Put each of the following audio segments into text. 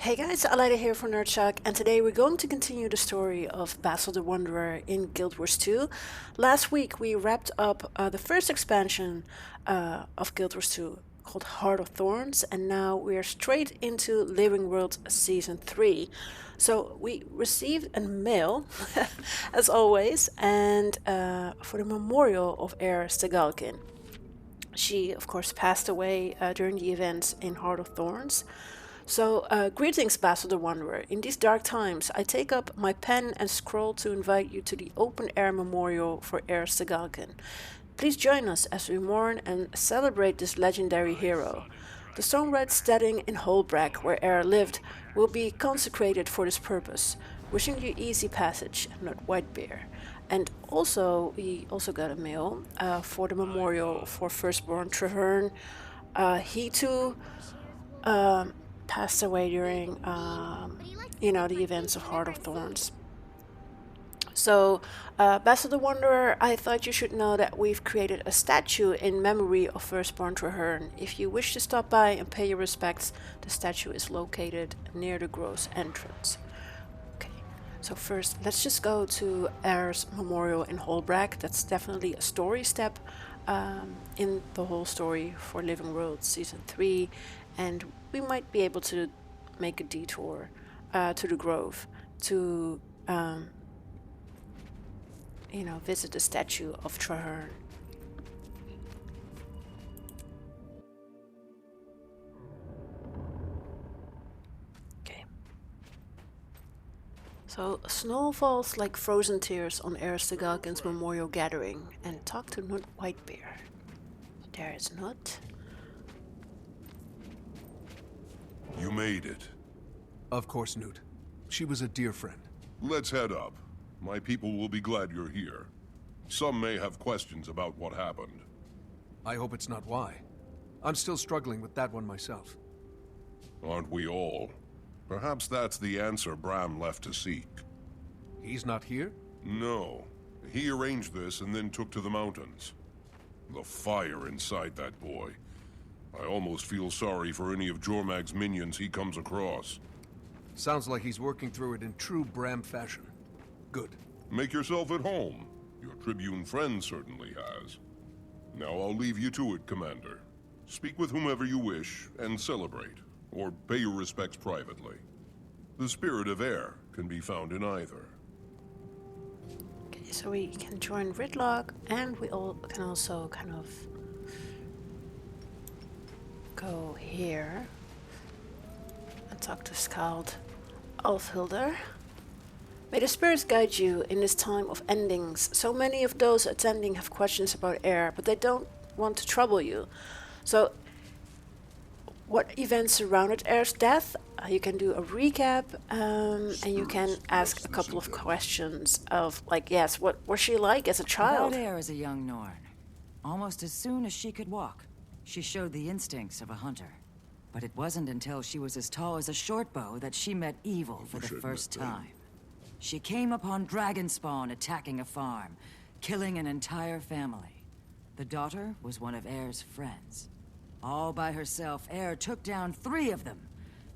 Hey guys, Aleida here for NERDSHOCK, and today we're going to continue the story of Basil the Wanderer in Guild Wars 2. Last week we wrapped up the first expansion of Guild Wars 2 called Heart of Thorns, and now we are straight into Living World Season 3. So we received a mail, as always, and for the memorial of Heir Stegalkin. She, of course, passed away during the events in Heart of Thorns. So, greetings, Basil the Wanderer. In these dark times, I take up my pen and scroll to invite you to the open-air memorial for Heir Stegalkin. Please join us as we mourn and celebrate this legendary hero. The stone-red steading in Hoelbrak, where Heir lived, will be consecrated for this purpose. Wishing you easy passage, not Whitebeard. And also, we also got a mail for the memorial for firstborn Traherne. He too passed away during, the events of Heart of Thorns. So, Basil the Wanderer, I thought you should know that we've created a statue in memory of firstborn Traherne. If you wish to stop by and pay your respects, the statue is located near the Gross entrance. So first, let's just go to Heir's memorial in Hoelbrak. That's definitely a story step in the whole story for Living World Season 3. And we might be able to make a detour to the Grove to, visit the statue of Traherne. So, snow falls like frozen tears on Heir Stegalkin's memorial gathering, and talk to Nut Whitebeard. There is Nut. You made it. Of course, Newt. She was a dear friend. Let's head up. My people will be glad you're here. Some may have questions about what happened. I hope it's not why. I'm still struggling with that one myself. Aren't we all? Perhaps that's the answer Bram left to seek. He's not here? No. He arranged this and then took to the mountains. The fire inside that boy. I almost feel sorry for any of Jormag's minions he comes across. Sounds like he's working through it in true Bram fashion. Good. Make yourself at home. Your Tribune friend certainly has. Now I'll leave you to it, Commander. Speak with whomever you wish, and celebrate. Or pay your respects privately. The spirit of Heir can be found in either. Okay, so we can join Ridlock, and we all can also kind of go here and talk to Skald Alfhilder. May the spirits guide you in this time of endings. So many of those attending have questions about Heir, but they don't want to trouble you. So, what events surrounded Heir's death? You can do a recap, and you can ask a couple of questions of, like, yes, what was she like as a child? About Heir as a young Norn. Almost as soon as she could walk, she showed the instincts of a hunter. But it wasn't until she was as tall as a shortbow that she met evil for the first time. She came upon dragon spawn attacking a farm, killing an entire family. The daughter was one of Heir's friends. All by herself, Heir took down 3 of them.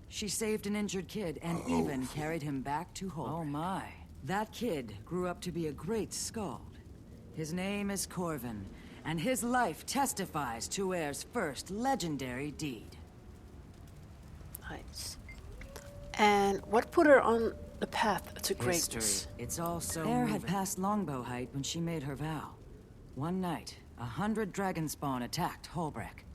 She saved an injured kid and even carried him back to Hoelbrak. Oh my. That kid grew up to be a great skald. His name is Corvin, and his life testifies to Heir's first legendary deed. Nice. And what put her on the path to greatness? History. It's all so Heir had passed longbow height when she made her vow. One night, 100 dragon spawn attacked Hoelbrak.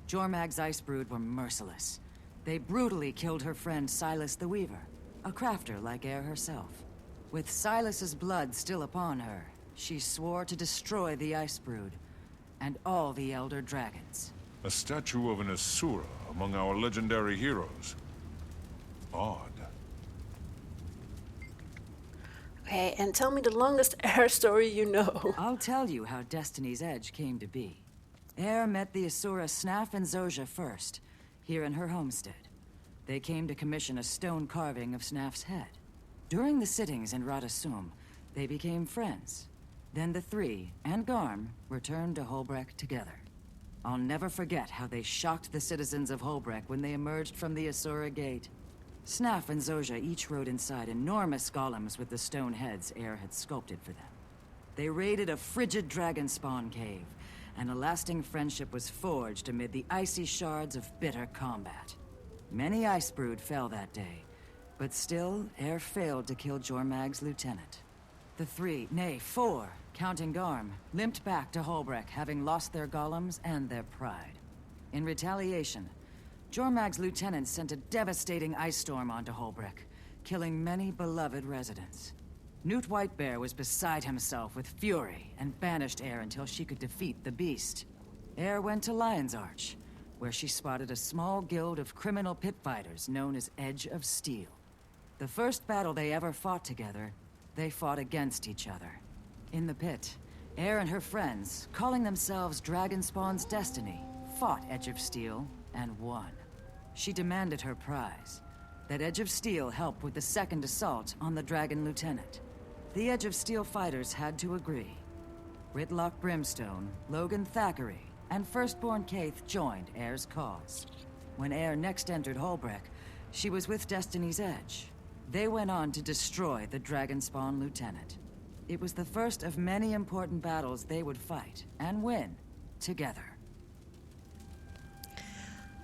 Jormag's ice brood were merciless. They brutally killed her friend Silas the Weaver, a crafter like Heir herself. With Silas's blood still upon her, she swore to destroy the ice brood and all the elder dragons. A statue of an Asura among our legendary heroes. Odd. Okay, and tell me the longest Heir story you know. I'll tell you how Destiny's Edge came to be. Heir met the Asura Snaf and Zojja first, here in her homestead. They came to commission a stone carving of Snaf's head. During the sittings in Rata, they became friends. Then the 3, and Garm, returned to Hoelbrak together. I'll never forget how they shocked the citizens of Hoelbrak when they emerged from the Asura Gate. Snaff and Zojja each rode inside enormous golems with the stone heads Air had sculpted for them. They raided a frigid dragon spawn cave, and a lasting friendship was forged amid the icy shards of bitter combat. Many ice brood fell that day, but still, Air failed to kill Jormag's lieutenant. The three, nay, four, counting Garm, limped back to Hoelbrak, having lost their golems and their pride. In retaliation, Jormag's lieutenant sent a devastating ice storm onto Hoelbrak, killing many beloved residents. Newt Whitebear was beside himself with fury and banished Air until she could defeat the beast. Air went to Lion's Arch, where she spotted a small guild of criminal pit fighters known as Edge of Steel. The first battle they ever fought together, they fought against each other. In the pit, Air and her friends, calling themselves Dragonspawn's Destiny, fought Edge of Steel and won. She demanded her prize, that Edge of Steel help with the second assault on the Dragon Lieutenant. The Edge of Steel fighters had to agree. Ritlock Brimstone, Logan Thackeray, and Firstborn Kaith joined Air's cause. When Air next entered Hoelbrak, she was with Destiny's Edge. They went on to destroy the Dragonspawn Lieutenant. It was the first of many important battles they would fight, and win, together.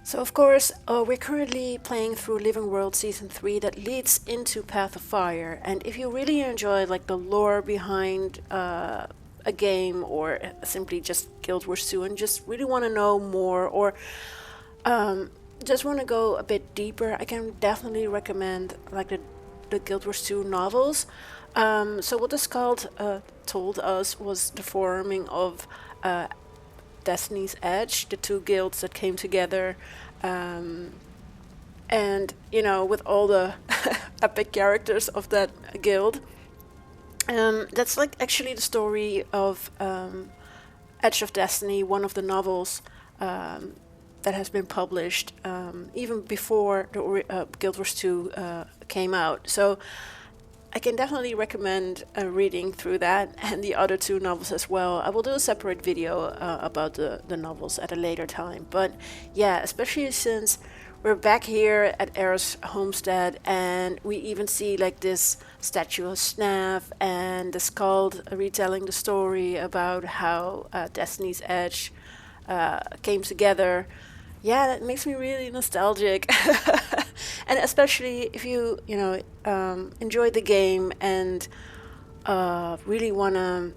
So of course, we're currently playing through Living World Season 3 that leads into Path of Fire. And if you really enjoy like the lore behind a game, or simply just Guild Wars 2 and just really want to know more, or just want to go a bit deeper, I can definitely recommend like the Guild Wars 2 novels. So what the Skald told us was the forming of Destiny's Edge, the two guilds that came together, and you know, with all the epic characters of that guild. That's like actually the story of Edge of Destiny, one of the novels that has been published even before the Guild Wars 2 came out. So I can definitely recommend reading through that and the other two novels as well. I will do a separate video about the novels at a later time. But yeah, especially since we're back here at Air's homestead, and we even see like this statue of Snaff and the Skald retelling the story about how Destiny's Edge came together. Yeah, that makes me really nostalgic. And especially if you enjoy the game and really want to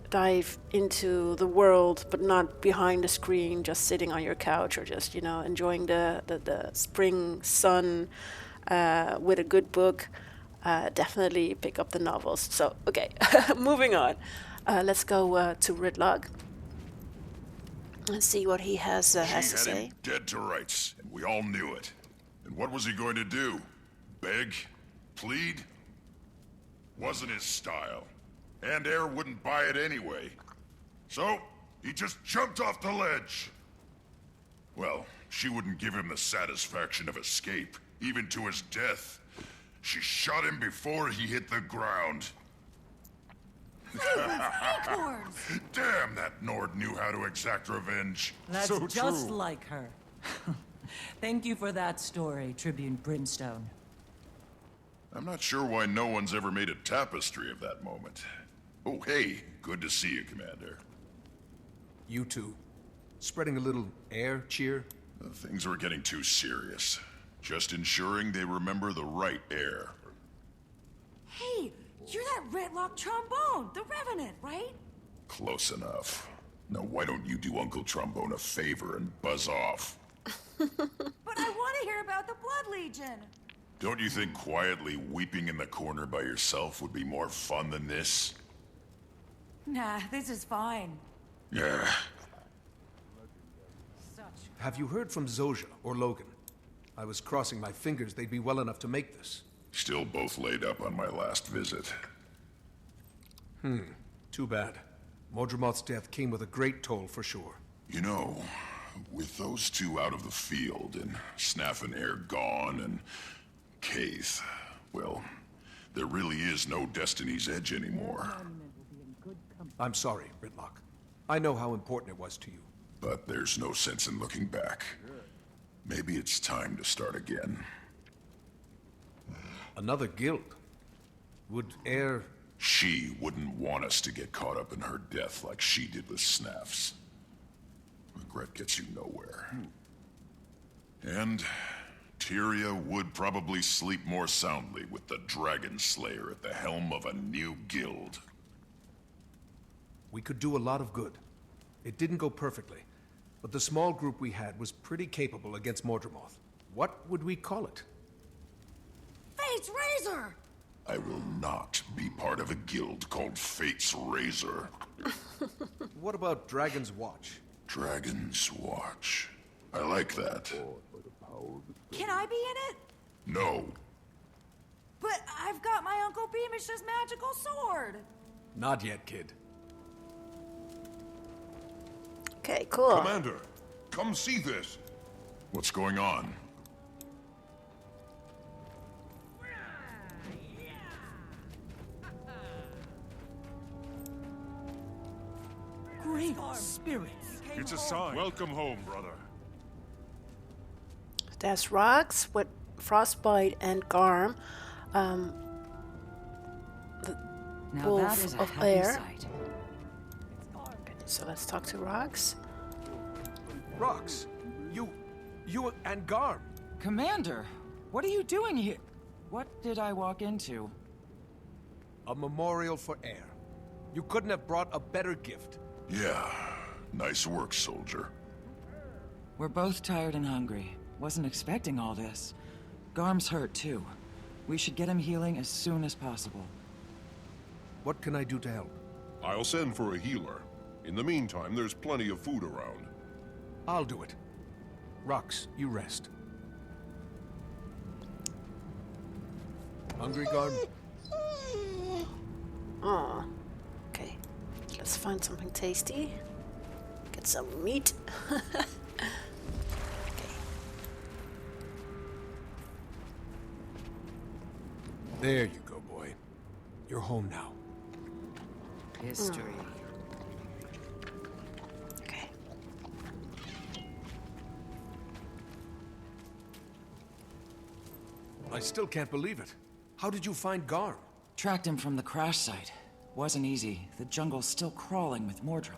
dive into the world, but not behind the screen, just sitting on your couch or just, enjoying the spring sun with a good book, definitely pick up the novels. So, okay, moving on. Let's go to Ritlock. Let's see what he has to She say. had him dead to rights, and we all knew it. And what was he going to do? Beg? Plead? Wasn't his style. And Air wouldn't buy it anyway. So, he just jumped off the ledge. Well, she wouldn't give him the satisfaction of escape, even to his death. She shot him before he hit the ground. Acorns! Damn, that Nord knew how to exact revenge. That's So just true. like her. Thank you for that story, Tribune Brimstone. I'm not sure why no one's ever made a tapestry of that moment. Oh, hey, good to see you, Commander. You two. Spreading a little air cheer? Things were getting too serious. Just ensuring they remember the right Air. Hey, you're that Ritlock trombone, the Revenant, right? Close enough. Now why don't you do Uncle Trombone a favor and buzz off? But I want to hear about the Blood Legion. Don't you think quietly weeping in the corner by yourself would be more fun than this? Nah, this is fine. Yeah. Have you heard from Zojja or Logan? I was crossing my fingers they'd be well enough to make this. Still both laid up on my last visit. Too bad. Mordremoth's death came with a great toll for sure. You know, with those two out of the field, and Snaff and Air gone, and Kaith, well, there really is no Destiny's Edge anymore. I'm sorry, Ritlock. I know how important it was to you. But there's no sense in looking back. Maybe it's time to start again. Another guild? Would Air... She wouldn't want us to get caught up in her death like she did with Snaff's. Regret gets you nowhere. And Tyria would probably sleep more soundly with the Dragon Slayer at the helm of a new guild. We could do a lot of good. It didn't go perfectly, but the small group we had was pretty capable against Mordremoth. What would we call it? Fate's Razor! I will not be part of a guild called Fate's Razor. What about Dragon's Watch? Dragon's Watch. I like that. Can I be in it? No. But I've got my Uncle Beamish's magical sword! Not yet, kid. Okay, cool. Commander, come see this. What's going on? Great spirits. It's a sign. Welcome home, brother. There's rocks with frostbite and Garm. The Now wolf that is a of happy air. sight. Okay, so let's talk to Rocks. Rox, you and Garm. Commander, what are you doing here? What did I walk into? A memorial for Air. You couldn't have brought a better gift. Yeah. Nice work, soldier. We're both tired and hungry. Wasn't expecting all this. Garm's hurt, too. We should get him healing as soon as possible. What can I do to help? I'll send for a healer. In the meantime, there's plenty of food around. I'll do it. Rox, you rest. Hungry, Garm? Oh, okay. Let's find something tasty. Get some meat. Okay. There you go, boy. You're home now. History. Okay. I still can't believe it. How did you find Garm? Tracked him from the crash site. Wasn't easy. The jungle's still crawling with Mordrem.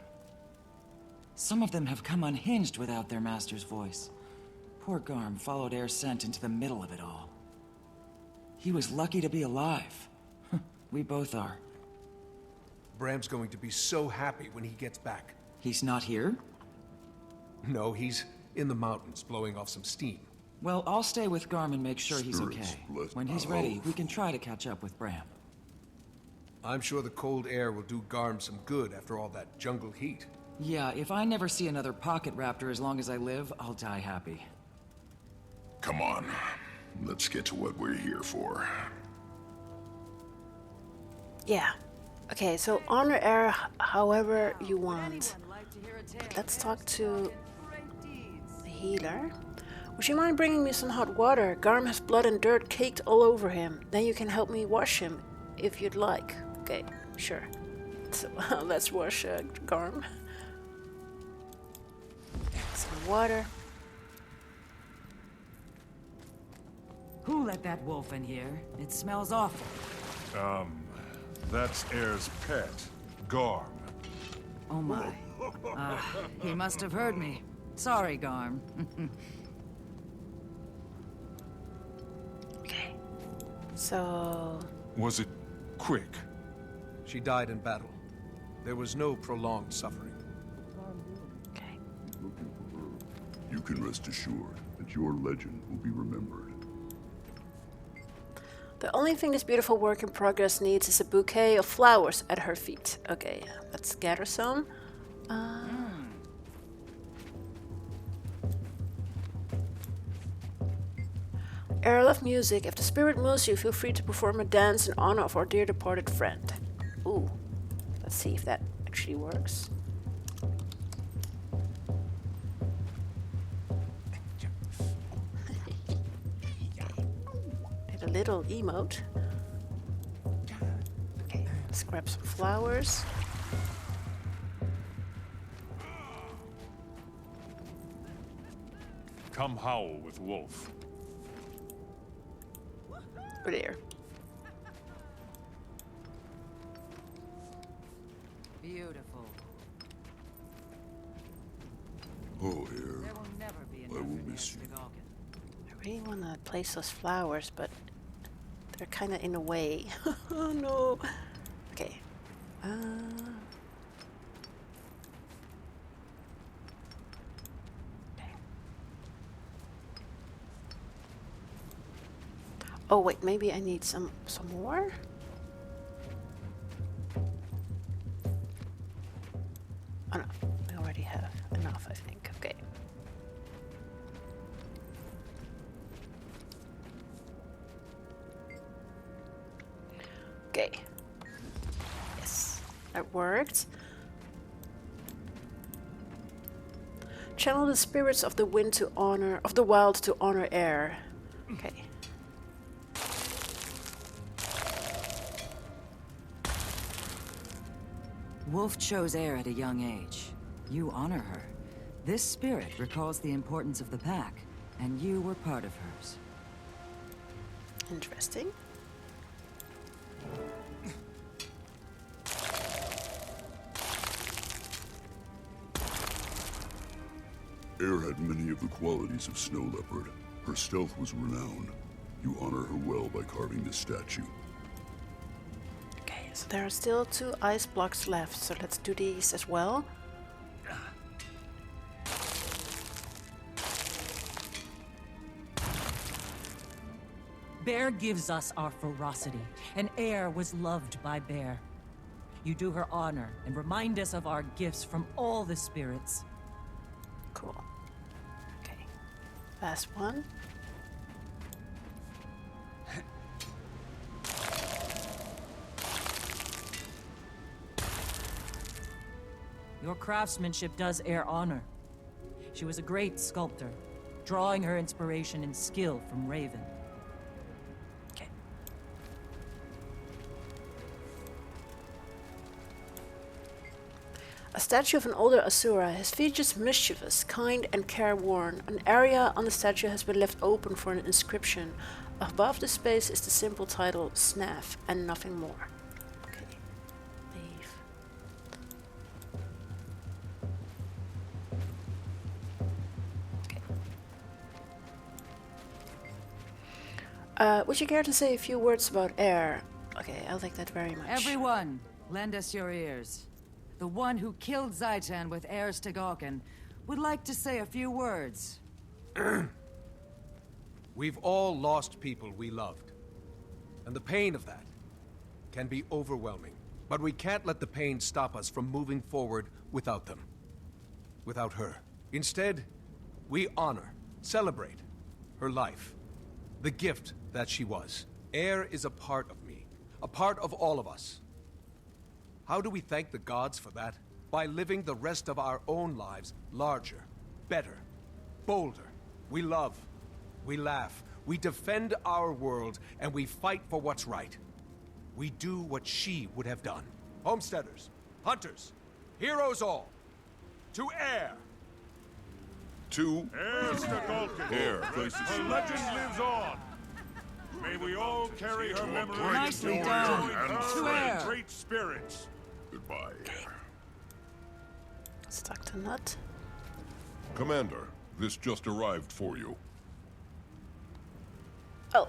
Some of them have come unhinged without their master's voice. Poor Garm followed Air's scent into the middle of it all. He was lucky to be alive. We both are. Bram's going to be so happy when he gets back. He's not here? No, he's in the mountains blowing off some steam. Well, I'll stay with Garm and make sure he's Spirits okay. bless When he's my ready, hope. we can try to catch up with Bram. I'm sure the cold air will do Garm some good after all that jungle heat. Yeah, if I never see another pocket raptor as long as I live, I'll die happy. Come on. Let's get to what we're here for. Yeah. Okay, so honor Air however you want. Let's talk to the healer. Would you mind bringing me some hot water? Garm has blood and dirt caked all over him. Then you can help me wash him, if you'd like. Okay, sure. So let's wash Garm. Some water. Who let that wolf in here? It smells awful. That's Air's pet, Garm. Oh my. He must have heard me. Sorry, Garm. Okay. So... Was it quick? She died in battle. There was no prolonged suffering. Okay. You can rest assured that your legend will be remembered. The only thing this beautiful work in progress needs is a bouquet of flowers at her feet. Okay, let's gather some. Air love music. If the spirit moves you, feel free to perform a dance in honor of our dear departed friend. Ooh, let's see if that actually works. Did a little emote. Okay, let's grab some flowers. Come howl with Wolf. Over there. Beautiful. Oh, There here. will never be enough I will in miss you. Erstgauken. I really want to place those flowers, but they're kind of in the way. Oh no. Okay. Okay. Oh wait, maybe I need some more. Oh no, we already have enough, I think. Okay. Okay. Yes, that worked. Channel the spirits of the wind to honor, of the wild to honor air. Okay. Wolf chose Air at a young age. You honor her. This spirit recalls the importance of the pack, and you were part of hers. Interesting. Air had many of the qualities of Snow Leopard. Her stealth was renowned. You honor her well by carving this statue. Okay, so there are still 2 ice blocks left, so let's do these as well. Bear gives us our ferocity, and Air was loved by Bear. You do her honor and remind us of our gifts from all the spirits. Cool. Okay. Last one. Your craftsmanship does Air honor. She was a great sculptor, drawing her inspiration and skill from Raven. Okay. A statue of an older Asura. His features mischievous, kind, and careworn. An area on the statue has been left open for an inscription. Above the space is the simple title Snaff and nothing more. Okay. Leave. Okay. Would you care to say a few words about Air? Okay, I'll take that very much. Everyone, lend us your ears. The one who killed Zaitan with Erstgauken would like to say a few words. We've all lost people we loved. And the pain of that can be overwhelming. But we can't let the pain stop us from moving forward without them. Without her. Instead, we honor, celebrate her life. The gift that she was. Air is a part of me. A part of all of us. How do we thank the gods for that? By living the rest of our own lives larger, better, bolder. We love, we laugh, we defend our world, and we fight for what's right. We do what she would have done. Homesteaders, hunters, heroes all, to Air! To Erstgauken. Air. Her legend lives on. May we all carry her memory Nicely into done. her To Air. great spirits. Goodbye, Air. Stuck to nut. Commander, this just arrived for you. Oh.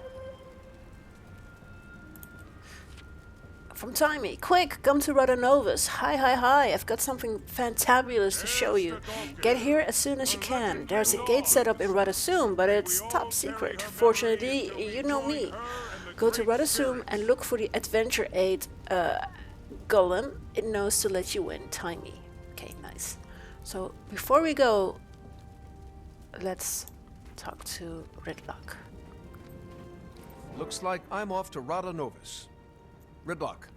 From Timey. Quick, come to Rata Novus. Hi. I've got something fantabulous to show you. Get here as soon as you can. There's a gate set up in Rata soon, but it's top secret. Fortunately, you know me. Go to Rata soon and look for the Adventure Aid golem. It knows to let you in, Timey. Okay, nice. So, before we go, let's talk to Ridlock. Looks like I'm off to Rata Novus. Ridlock,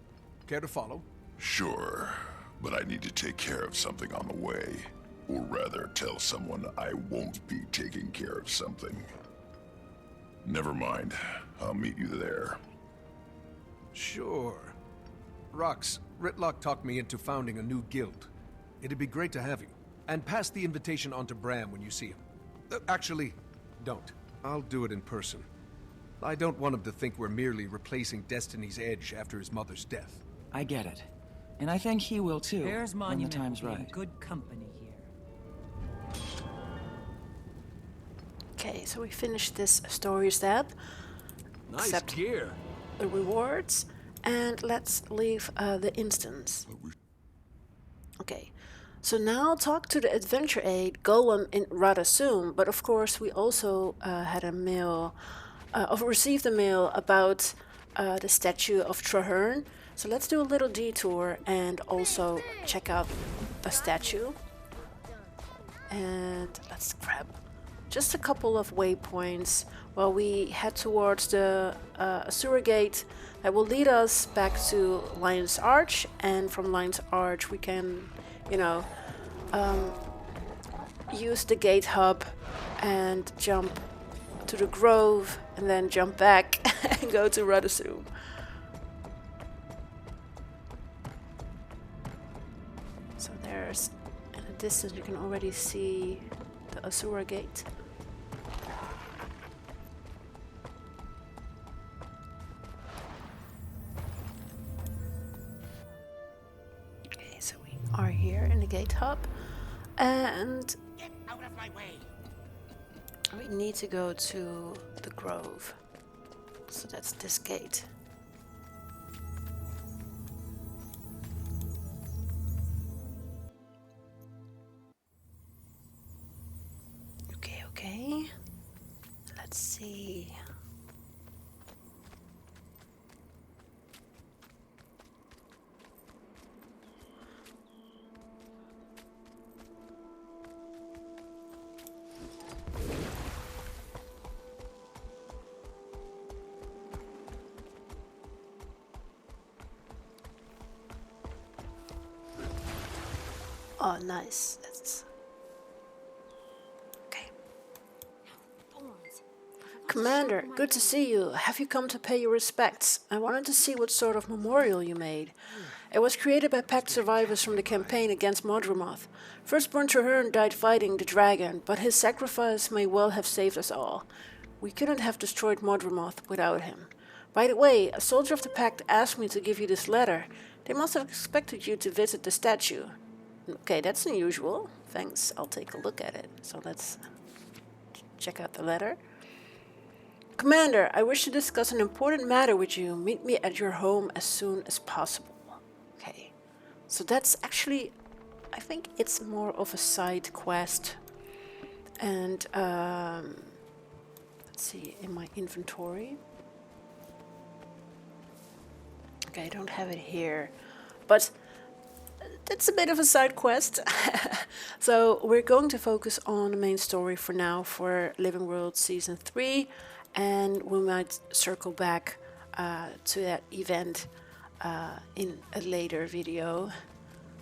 care to follow? Sure, but I need to take care of something on the way. Or rather, tell someone I won't be taking care of something. Never mind. I'll meet you there. Sure. Rox, Ridlock talked me into founding a new guild. It'd be great to have you. And pass the invitation on to Bram when you see him. Actually, don't. I'll do it in person. I don't want him to think we're merely replacing Destiny's Edge after his mother's death. I get it. And I think he will too, Bear's when the monument time's will be in right. good company here. Okay, so we finished this story step. Nice Accept gear. the rewards. And let's leave the instance. Okay, so now talk to the adventure aide Golem in Rata soon. But of course, we also had a mail, received a mail about the statue of Traherne. So let's do a little detour and also check out the statue. And let's grab just a couple of waypoints while we head towards the Asura Gate that will lead us back to Lion's Arch, and from Lion's Arch we can, you know, use the gate hub and jump to the Grove and then jump back and go to Rudasum. So there's, in the distance you can already see the Asura Gate. So we are here in the gate hub, and Get out of my way. we need to go to the Grove. So that's this gate. Okay. Let's see. Oh, nice. That's okay. Commander, good to see you. Have you come to pay your respects? I wanted to see what sort of memorial you made. It was created by Pact survivors from the campaign against Mordremoth. Firstborn Traherne died fighting the dragon, but his sacrifice may well have saved us all. We couldn't have destroyed Mordremoth without him. By the way, a soldier of the Pact asked me to give you this letter. They must have expected you to visit the statue. Okay, that's unusual. Thanks, I'll take a look at it. So let's check out the letter. Commander, I wish to discuss an important matter with you. Meet me at your home as soon as possible. Okay, so that's actually, I think it's more of a side quest. And let's see, in my inventory. Okay, I don't have it here, but it's a bit of a side quest. So we're going to focus on the main story for now for Living World Season 3, and we might circle back to that event in a later video.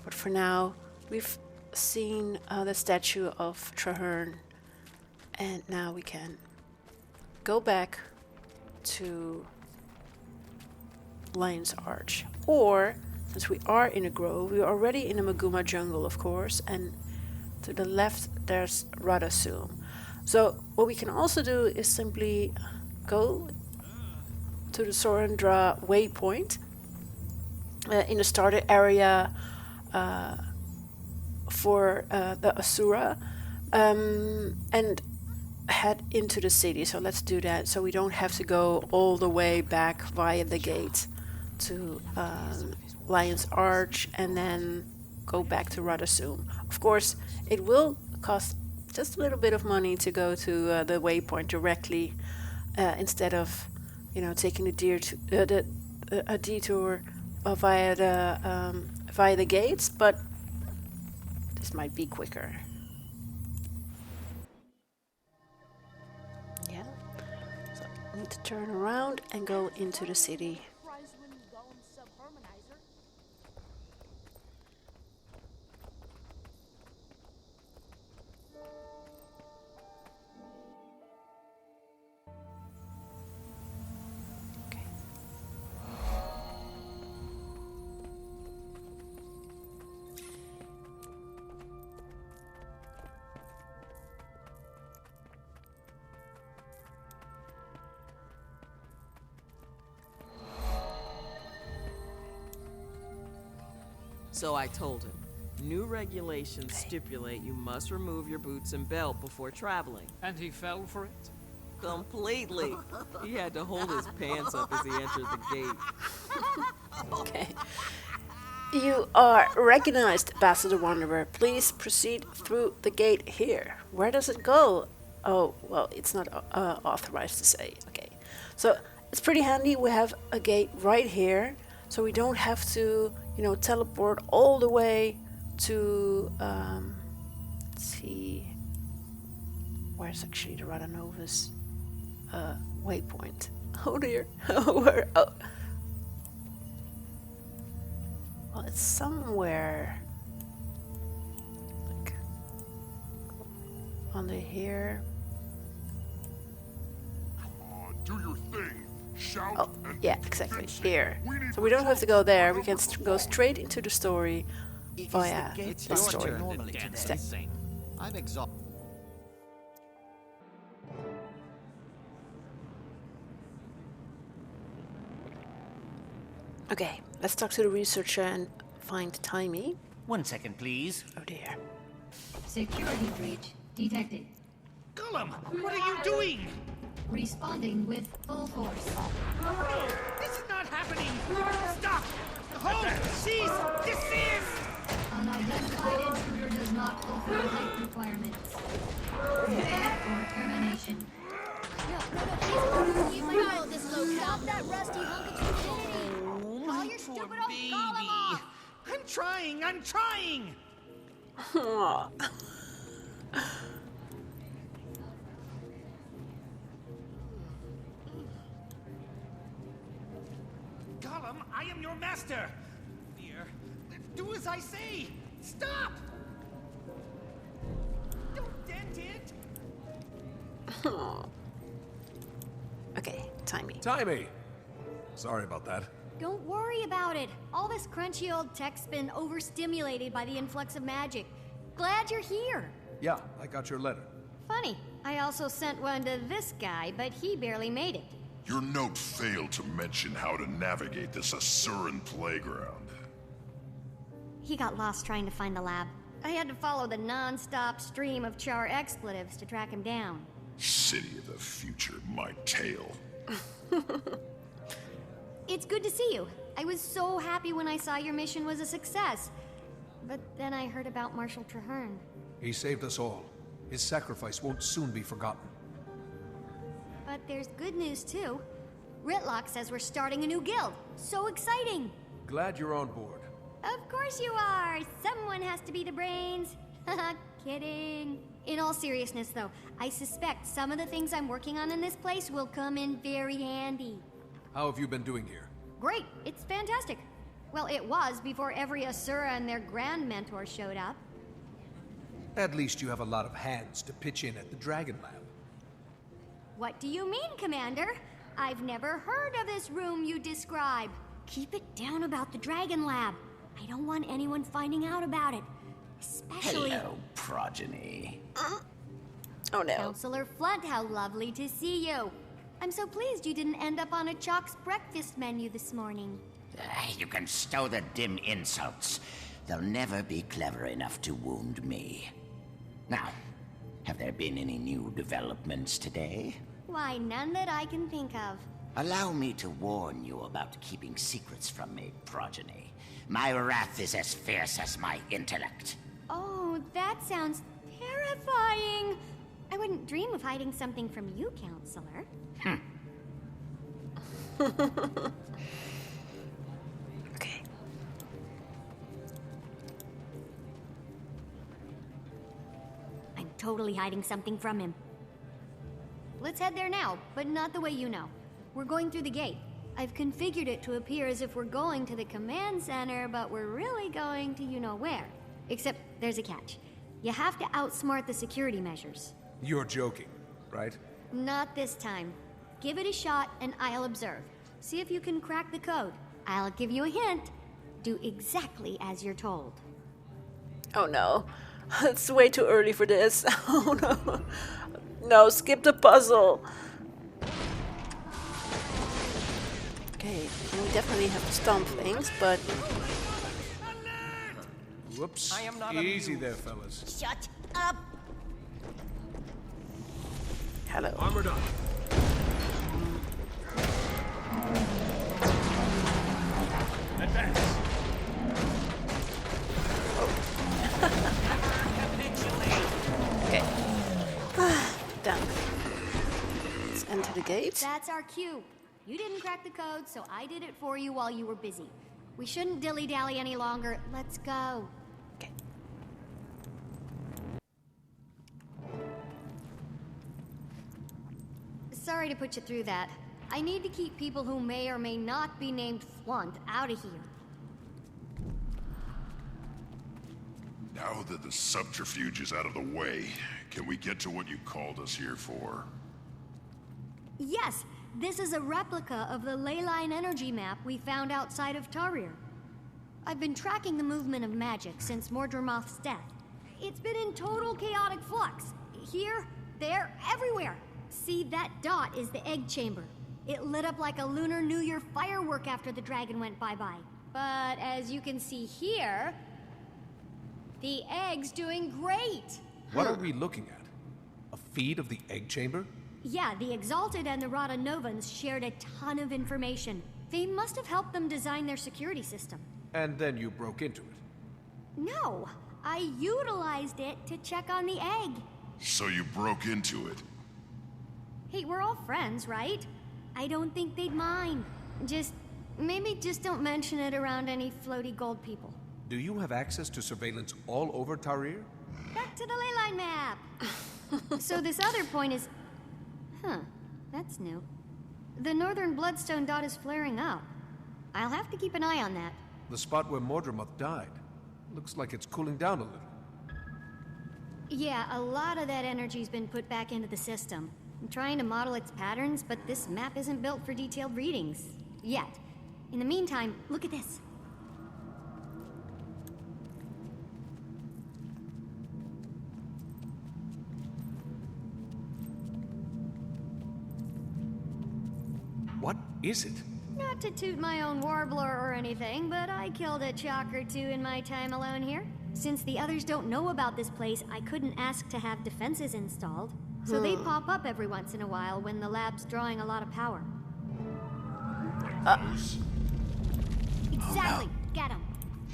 But for now, we've seen the statue of Traherne, and now we can go back to Lion's Arch, or since we are in a grove, we are already in a Maguma jungle, of course, and to the left there's Radasum. So what we can also do is simply go to the Sorendra waypoint in the starter area for the Asura, and head into the city. So let's do that, so we don't have to go all the way back via the gate to Lion's Arch and then go back to Radasum. Of course, it will cost just a little bit of money to go to the waypoint directly, instead of, you know, taking a detour via the gates. But this might be quicker. Yeah. So I need to turn around and go into the city. So I told him. New regulations stipulate you must remove your boots and belt before traveling. And he fell for it? Completely. He had to hold his pants up as he entered the gate. Okay. You are recognized, Basil the Wanderer. Please proceed through the gate here. Where does it go? Oh, well, it's not authorized to say. Okay. So it's pretty handy. We have a gate right here. So we don't have to, you know, teleport all the way to, let's see. Where's actually the Rata Novus waypoint? Oh dear. Where? Oh. Well, it's somewhere. Like under here. Come on, do your thing. Shout Oh, and yeah, be exactly. convincing. Here. We need So we don't have to go there. We can proof. go straight into the story via It's the your story. turn normally today. Step. I'm exhausted. Okay, let's talk to the researcher and find Timey. 1 second, please. Oh dear. Security breach detected. Gollum, what are you doing? Responding with full force. This is not happening! Stop! Hold! Cease! Desist! Unidentified intruder does not fulfill height requirements. Prepare for termination. Stop that rusty hunk of stupidity! Call your stupid old Gollum off! I'm trying! Aw. Gollum, I am your master! Dear, do as I say! Stop! Don't dent it! Okay, Timey. Timey! Sorry about that. Don't worry about it. All this crunchy old tech's been overstimulated by the influx of magic. Glad you're here. Yeah, I got your letter. Funny, I also sent one to this guy, but he barely made it. Your note failed to mention how to navigate this Asuran playground. He got lost trying to find the lab. I had to follow the non-stop stream of char expletives to track him down. City of the future, my tail. It's good to see you. I was so happy when I saw your mission was a success. But then I heard about Marshal Traherne. He saved us all. His sacrifice won't soon be forgotten. But there's good news too. Ritlock says we're starting a new guild. So exciting! Glad you're on board. Of course you are! Someone has to be the brains. Haha, kidding. In all seriousness though, I suspect some of the things I'm working on in this place will come in very handy. How have you been doing here? Great, it's fantastic. Well, it was before every Asura and their grand mentor showed up. At least you have a lot of hands to pitch in at the Dragon Lab. What do you mean, Commander? I've never heard of this room you describe. Keep it down about the Dragon Lab. I don't want anyone finding out about it. Especially... Hello, progeny. Oh no. Counselor Flunt, how lovely to see you. I'm so pleased you didn't end up on a Chalk's breakfast menu this morning. You can stow the dim insults. They'll never be clever enough to wound me. Now, have there been any new developments today? Why, none that I can think of. Allow me to warn you about keeping secrets from me, progeny. My wrath is as fierce as my intellect. Oh, that sounds terrifying. I wouldn't dream of hiding something from you, Counselor. Okay. I'm totally hiding something from him. Let's head there now, but not the way you know. We're going through the gate. I've configured it to appear as if we're going to the command center, but we're really going to you-know-where. Except there's a catch. You have to outsmart the security measures. You're joking, right? Not this time. Give it a shot and I'll observe. See if you can crack the code. I'll give you a hint. Do exactly as you're told. Oh no. It's way too early for this. Oh no. No, skip the puzzle. Okay, and we definitely have to stomp things, but... Whoops. I am not Easy amused. there, fellas. Shut up! Hello. Armor done. Advance. Okay. Done. Let's enter the gate. That's our cue. You didn't crack the code, so I did it for you while you were busy. We shouldn't dilly-dally any longer. Let's go. Okay. Sorry to put you through that. I need to keep people who may or may not be named Flunt out of here. Now that the subterfuge is out of the way, can we get to what you called us here for? Yes, this is a replica of the leyline energy map we found outside of Tyria. I've been tracking the movement of magic since Mordremoth's death. It's been in total chaotic flux. Here, there, everywhere. See, that dot is the egg chamber. It lit up like a Lunar New Year firework after the dragon went bye-bye. But as you can see here, the egg's doing great. What are we looking at? A feed of the egg chamber? Yeah, the Exalted and the Rata Novans shared a ton of information. They must have helped them design their security system. And then you broke into it. No, I utilized it to check on the egg. So you broke into it? Hey, we're all friends, right? I don't think they'd mind. Maybe just don't mention it around any floaty gold people. Do you have access to surveillance all over Tyria? Back to the leyline map. So this other point is... Huh, that's new. The northern bloodstone dot is flaring up. I'll have to keep an eye on that. The spot where Mordremoth died. Looks like it's cooling down a little. Yeah, a lot of that energy's been put back into the system. I'm trying to model its patterns, but this map isn't built for detailed readings. Yet. In the meantime, look at this. What is it? Not to toot my own warbler or anything, but I killed a chalk or two in my time alone here. Since the others don't know about this place, I couldn't ask to have defenses installed. So they pop up every once in a while when the lab's drawing a lot of power. Exactly! Get him!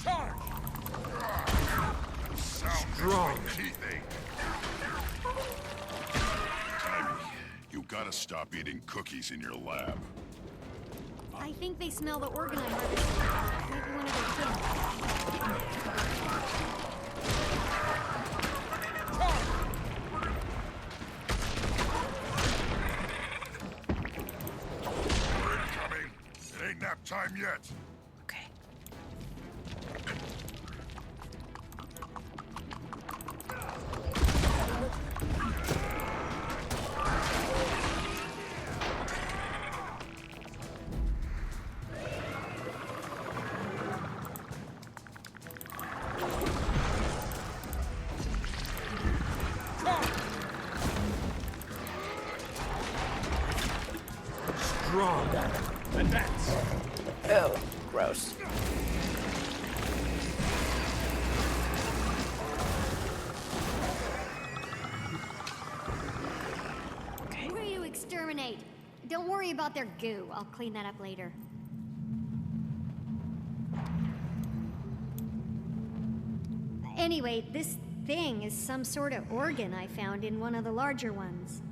Charge! Strong. Timmy, you gotta stop eating cookies in your lab. I think they smell the organ I harvested. Maybe one of their We're incoming. It ain't nap time yet. Okay. Strong. Advance. Oh, gross. Who are you exterminate? Don't worry about their goo. I'll clean that up later. Anyway, this thing is some sort of organ I found in one of the larger ones.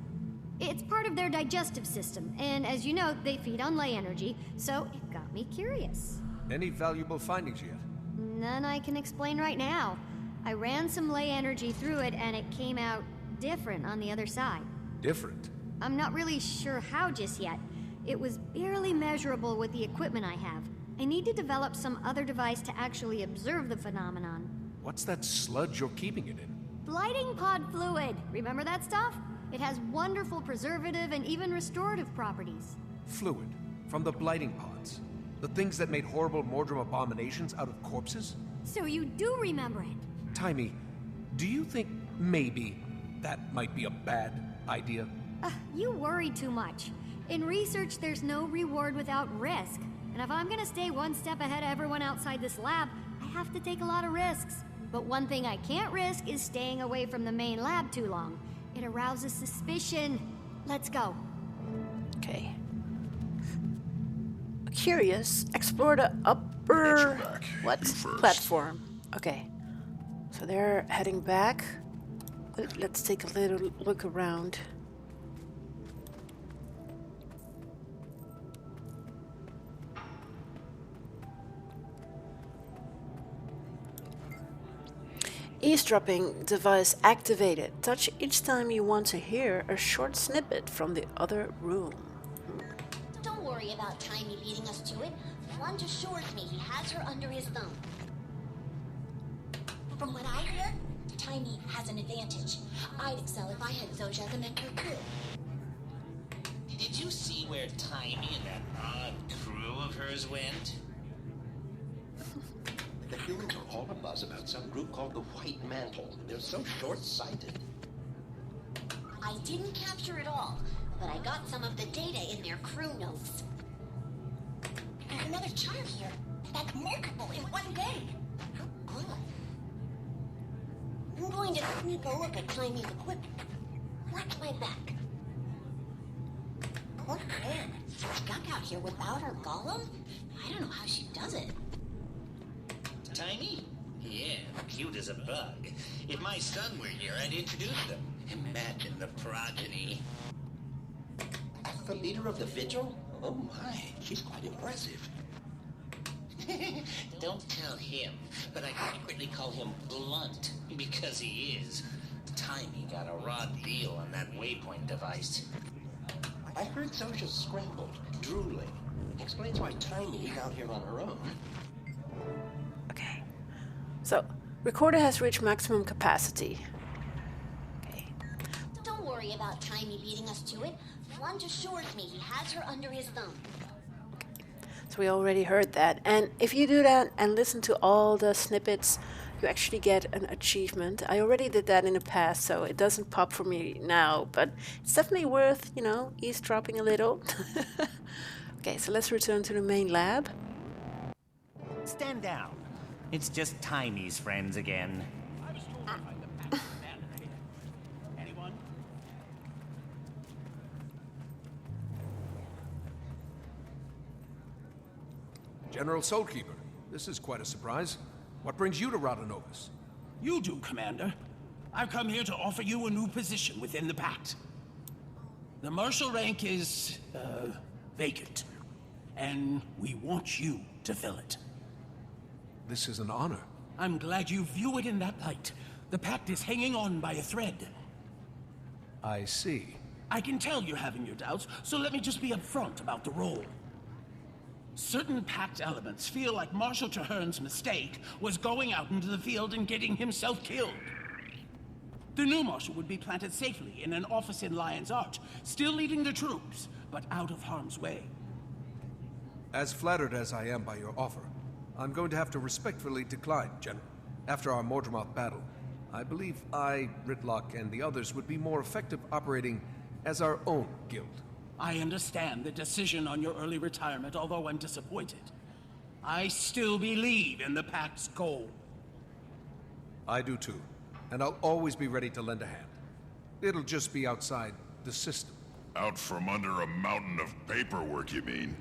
It's part of their digestive system, and as you know, they feed on ley energy, so it got me curious. Any valuable findings yet? None I can explain right now. I ran some ley energy through it, and it came out different on the other side. Different? I'm not really sure how just yet. It was barely measurable with the equipment I have. I need to develop some other device to actually observe the phenomenon. What's that sludge you're keeping it in? Blighting pod fluid. Remember that stuff? It has wonderful preservative and even restorative properties. Fluid. From the blighting pods. The things that made horrible Mordrem abominations out of corpses? So you do remember it? Timmy, do you think maybe that might be a bad idea? You worry too much. In research, there's no reward without risk. And if I'm gonna stay one step ahead of everyone outside this lab, I have to take a lot of risks. But one thing I can't risk is staying away from the main lab too long. It arouses suspicion. Let's go. Okay. Curious, explore the upper platform. Okay. So they're heading back. Let's take a little look around. Eavesdropping device activated. Touch each time you want to hear a short snippet from the other room. Don't worry about Tiny leading us to it. Flunge assures me he has her under his thumb. From what I hear, Tiny has an advantage. I'd excel if I had Zojja as a mentor too. Did you see where Tiny and that odd crew of hers went? The humans are all abuzz about some group called the White Mantle. They're so short-sighted. I didn't capture it all, but I got some of the data in their crew notes. And another charm here. That's multiple in one day. How good. I'm going to sneak a look at Tiny's equipment. Watch my back. Poor Fran. Stuck out here without her golem? I don't know how she does it. Tiny? Yeah, cute as a bug. If my son were here, I'd introduce them. Imagine the progeny. The leader of the Vigil? Oh my, she's quite impressive. Don't tell him, but I secretly call him Blunt, because he is. Tiny got a raw deal on that waypoint device. I heard Zojja's scrambled, drooling. Explains why Tiny's out here on her own. Okay. So, recorder has reached maximum capacity. Okay. Don't worry about Tiny leading us to it. Flunge assures me he has her under his thumb. So we already heard that. And if you do that and listen to all the snippets, you actually get an achievement. I already did that in the past, so it doesn't pop for me now, but it's definitely worth, eavesdropping a little. Okay, so let's return to the main lab. Stand down. It's just Tiny's friends again. Anyone? General Soulkeeper, this is quite a surprise. What brings you to Rata Novus? You do, Commander. I've come here to offer you a new position within the Pact. The marshal rank is, vacant. And we want you to fill it. This is an honor. I'm glad you view it in that light. The Pact is hanging on by a thread. I see. I can tell you're having your doubts, so let me just be upfront about the role. Certain Pact elements feel like Marshal Traherne's mistake was going out into the field and getting himself killed. The new Marshal would be planted safely in an office in Lion's Arch, still leading the troops, but out of harm's way. As flattered as I am by your offer, I'm going to have to respectfully decline, General. After our Mordremoth battle, I believe I, Ritlock, and the others would be more effective operating as our own guild. I understand the decision on your early retirement, although I'm disappointed. I still believe in the Pact's goal. I do too, and I'll always be ready to lend a hand. It'll just be outside the system. Out from under a mountain of paperwork, you mean?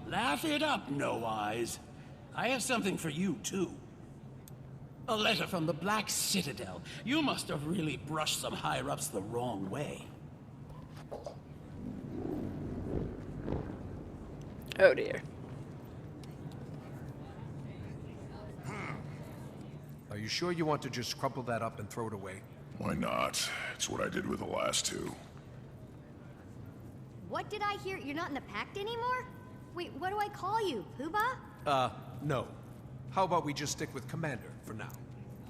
Laugh it up, No Eyes. I have something for you, too. A letter from the Black Citadel. You must have really brushed some higher-ups the wrong way. Oh dear. Are you sure you want to just crumple that up and throw it away? Why not? It's what I did with the last two. What did I hear? You're not in the Pact anymore? Wait, what do I call you? Poobah? No. How about we just stick with Commander for now?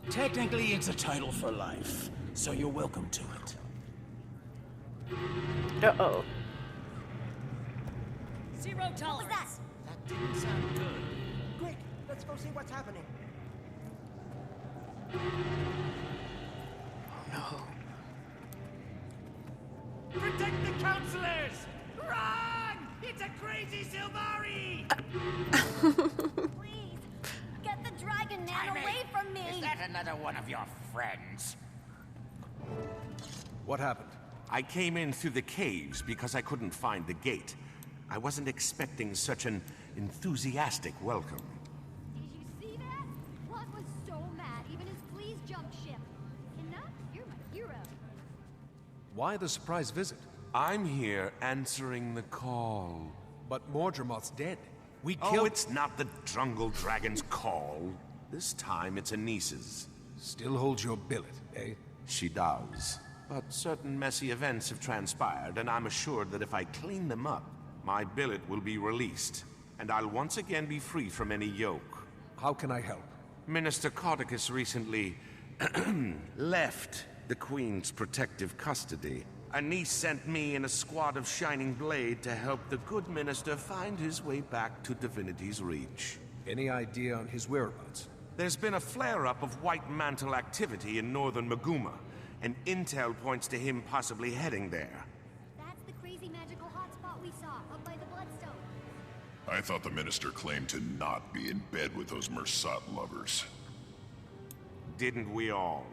Technically, it's a title for life, so you're welcome to it. Uh-oh. Zero tolerance. That didn't sound good. Quick, let's go see what's happening. No. Protect the counselors! Run! It's a crazy Silvari! Please, get the dragon that another one of your friends? What happened? I came in through the caves because I couldn't find the gate. I wasn't expecting such an enthusiastic welcome. Did you see that? Plot was so mad, even his fleas jumped ship. Enough? You're my hero. Why the surprise visit? I'm here answering the call. But Mordremoth's dead. We Oh, killed... it's not the Jungle Dragon's call. This time it's Anis's. Still holds your billet, eh? She does. But certain messy events have transpired, and I'm assured that if I clean them up, my billet will be released, and I'll once again be free from any yoke. How can I help? Minister Codicus recently left the Queen's protective custody. Anis sent me and a squad of Shining Blade to help the good minister find his way back to Divinity's Reach. Any idea on his whereabouts? There's been a flare-up of White Mantle activity in northern Maguma, and intel points to him possibly heading there. That's the crazy magical hotspot we saw up by the Bloodstone. I thought the minister claimed to not be in bed with those Mersat lovers. Didn't we all?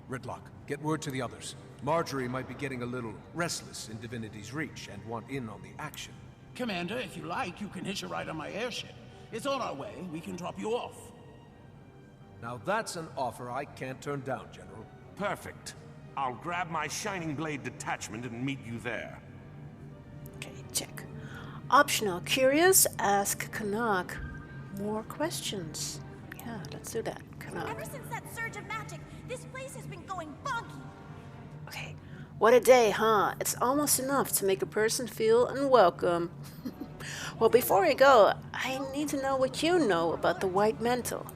Ridlock, get word to the others. Marjorie might be getting a little restless in Divinity's Reach and want in on the action. Commander, if you like, you can hitch a ride on my airship. It's on our way. We can drop you off. Now that's an offer I can't turn down, General. Perfect. I'll grab my Shining Blade detachment and meet you there. Okay, check. Optional. Curious? Ask Canuck more questions. Yeah, let's do that. Canuck. Ever since that surge of magic, this place has been going bonky. Okay. What a day, huh? It's almost enough to make a person feel unwelcome. Well, before we go, I need to know what you know about the White Mantle.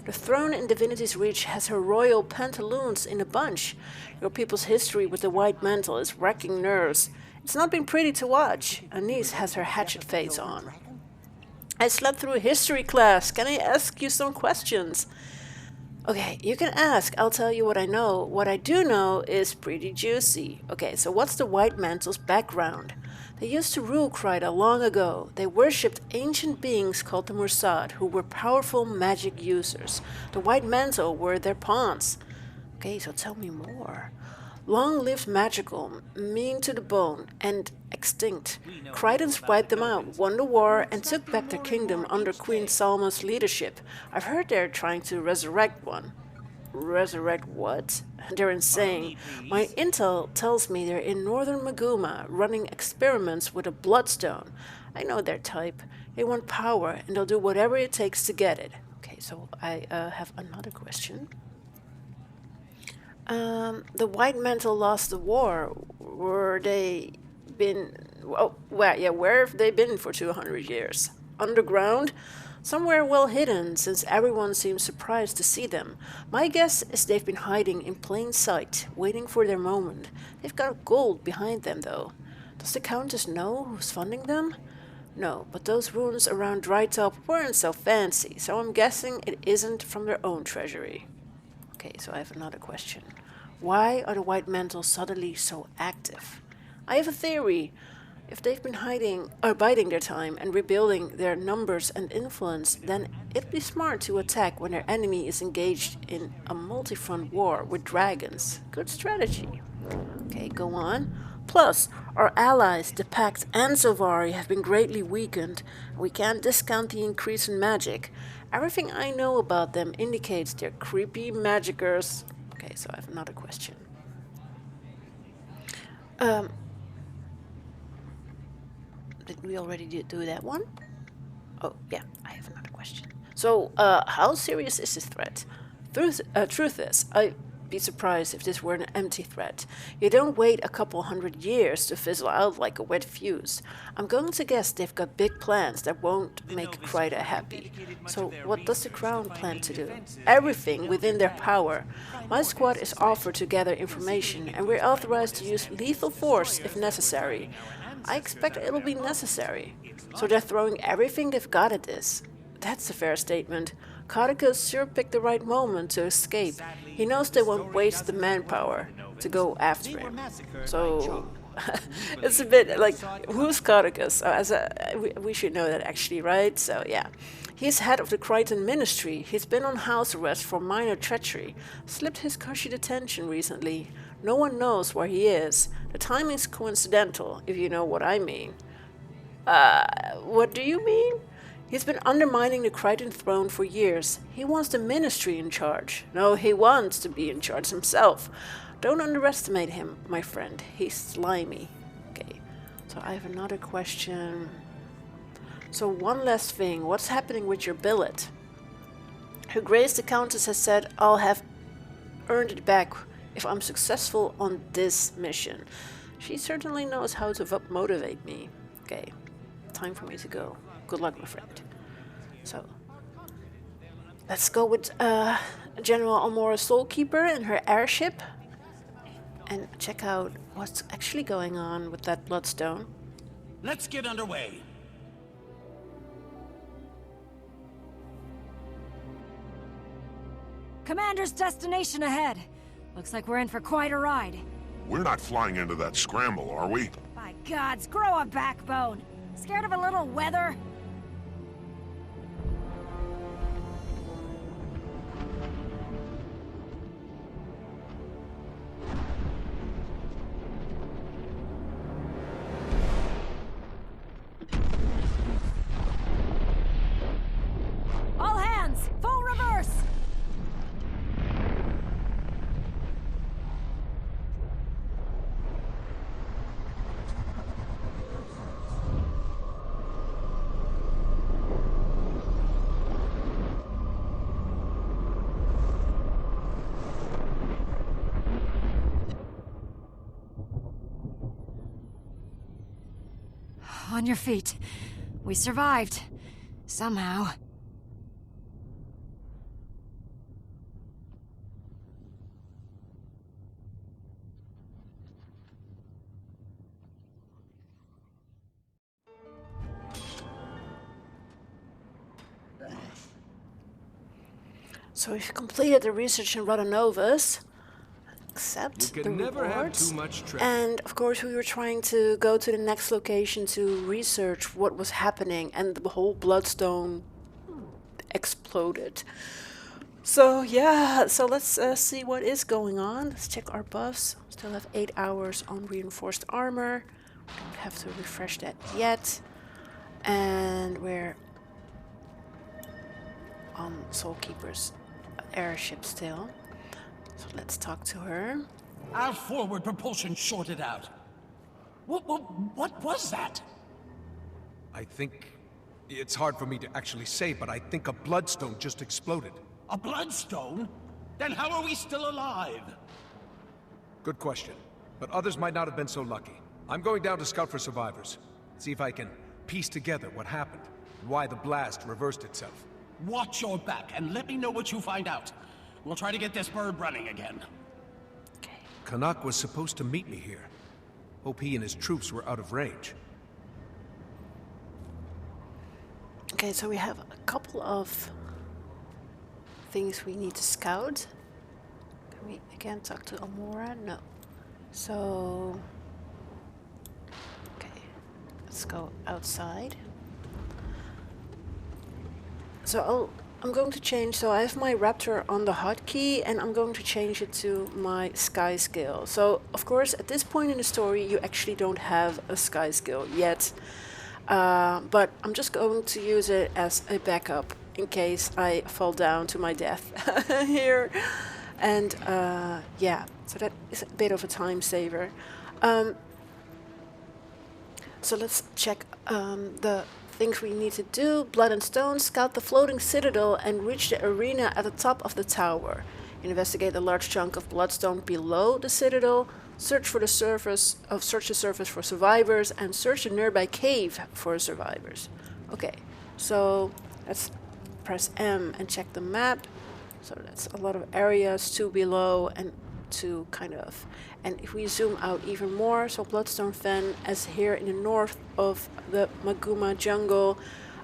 The throne in Divinity's Reach has her royal pantaloons in a bunch. Your people's history with the White Mantle is wrecking nerves. It's not been pretty to watch. Anis has her hatchet face on. I slept through a history class. Can I ask you some questions? Okay, you can ask. I'll tell you what I know. What I do know is pretty juicy. Okay, so what's the White Mantle's background? They used to rule Kryta long ago. They worshipped ancient beings called the Mursad, who were powerful magic users. The White Mantle were their pawns. Okay, so tell me more. Long-lived magical, mean to the bone, and extinct. Krytans wiped them out, won the war, and took back their kingdom under Queen Salma's leadership. I've heard they're trying to resurrect one. Resurrect what? They're insane. My intel tells me they're in northern Maguma, running experiments with a bloodstone. I know their type. They want power, and they'll do whatever it takes to get it. Okay, so I have another question. The White Mantle lost the war. Were they been... Oh, well, yeah, where have they been for 200 years? Underground? Somewhere well hidden, since everyone seems surprised to see them. My guess is they've been hiding in plain sight, waiting for their moment. They've got gold behind them, though. Does the Countess know who's funding them? No, but those ruins around Drytop weren't so fancy, so I'm guessing it isn't from their own treasury. Okay, so I have another question. Why are the White Mantles suddenly so active? I have a theory. If they've been hiding or biding their time and rebuilding their numbers and influence, then it'd be smart to attack when their enemy is engaged in a multi-front war with dragons. Good strategy. Okay, go on. Plus, our allies, the Pact and Zovari, have been greatly weakened. We can't discount the increase in magic. Everything I know about them indicates they're creepy magicers. Okay, so I have another question. Did we already do that one? Oh, yeah, I have another question. So, how serious is this threat? Truth is, I'd be surprised if this were an empty threat. You don't wait a couple hundred years to fizzle out like a wet fuse. I'm going to guess they've got big plans that won't make Kryta happy. So, what does the Crown plan to do? Everything within their power. My squad is offered to gather information, and we're authorized to use lethal force if necessary. I expect it'll be necessary. So they're throwing everything they've got at this. That's a fair statement. Codicus sure picked the right moment to escape. He knows they won't waste the manpower to go after him. So, It's a bit like, who's Codicus? We should know that actually, right? So yeah. He's head of the Crichton Ministry. He's been on house arrest for minor treachery. Slipped his cushy detention recently. No one knows where he is. The timing's coincidental, if you know what I mean. What do you mean? He's been undermining the Crichton throne for years. He wants the ministry in charge. No, he wants to be in charge himself. Don't underestimate him, my friend. He's slimy. Okay, so I have another question. So one last thing. What's happening with your billet? Her Grace the Countess has said I'll have earned it back if I'm successful on this mission. She certainly knows how to motivate me. Okay, time for me to go. Good luck, my friend. So, let's go with General Almora's Soulkeeper and her airship and check out what's actually going on with that bloodstone. Let's get underway. Commander's destination ahead. Looks like we're in for quite a ride. We're not flying into that scramble, are we? By gods, grow a backbone. Scared of a little weather? All hands, full reverse! On your feet. We survived. Somehow. So we've completed the research in Rata Novus. Accept the rewards. And of course we were trying to go to the next location to research what was happening, and the whole bloodstone exploded. So yeah, so let's see what is going on. Let's check our buffs. Still have 8 hours on reinforced armor. Don't have to refresh that yet. And we're on Soulkeeper's airship still. So let's talk to her. Our forward propulsion shorted out. What was that? I think... It's hard for me to actually say, but I think a bloodstone just exploded. A bloodstone? Then how are we still alive? Good question. But others might not have been so lucky. I'm going down to scout for survivors. See if I can piece together what happened, and why the blast reversed itself. Watch your back and let me know what you find out. We'll try to get this bird running again. Canuck was supposed to meet me here. Hope he and his troops were out of range. Okay, so we have a couple of things we need to scout. Can we again talk to Almora? No. So... okay, let's go outside. So I'm going to change, so I have my Raptor on the hotkey and I'm going to change it to my Sky skill. So of course at this point in the story you actually don't have a Sky skill yet, but I'm just going to use it as a backup in case I fall down to my death here. And yeah, so that is a bit of a time saver. So let's check the things we need to do. Blood and Stone, scout the floating citadel and reach the arena at the top of the tower. Investigate the large chunk of bloodstone below the citadel. Search the surface for survivors and search the nearby cave for survivors. Okay, so let's press M and check the map. So that's a lot of areas, 2 below and 2 kind of. And if we zoom out even more, so Bloodstone Fen as here in the north of the Maguma jungle.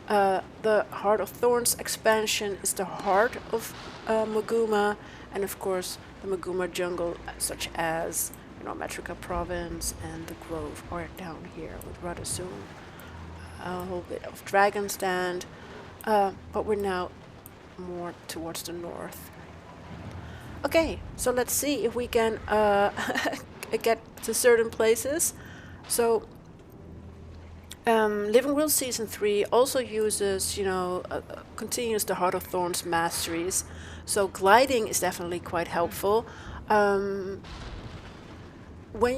The Heart of Thorns expansion is the heart of Maguma, and of course the Maguma jungle, such as Metrica Province, and the Grove are down here with Rata soon. A whole bit of Dragon's Den, but we're now more towards the north. Okay, so let's see if we can get to certain places. So Living World Season 3 also uses, continues the Heart of Thorns masteries. So gliding is definitely quite helpful. When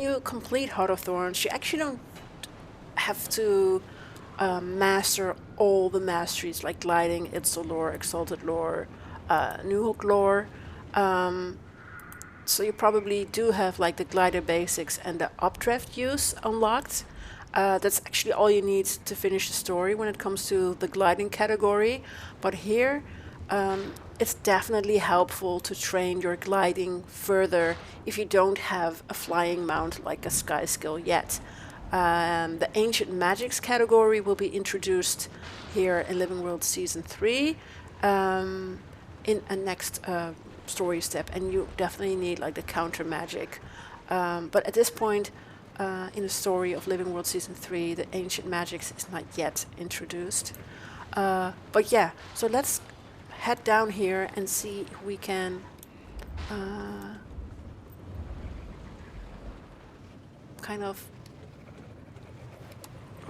you complete Heart of Thorns, you actually don't have to master all the masteries like gliding, Itzel lore, Exalted lore, New Hook lore. So you probably do have like the glider basics and the updraft use unlocked. That's actually all you need to finish the story when it comes to the gliding category. But here, it's definitely helpful to train your gliding further if you don't have a flying mount like a sky skill yet. The Ancient Magics category will be introduced here in Living World Season 3 in a next story step, and you definitely need like the counter magic. But at this point in the story of Living World Season 3, the Ancient Magics is not yet introduced. But yeah, so let's head down here and see if we can kind of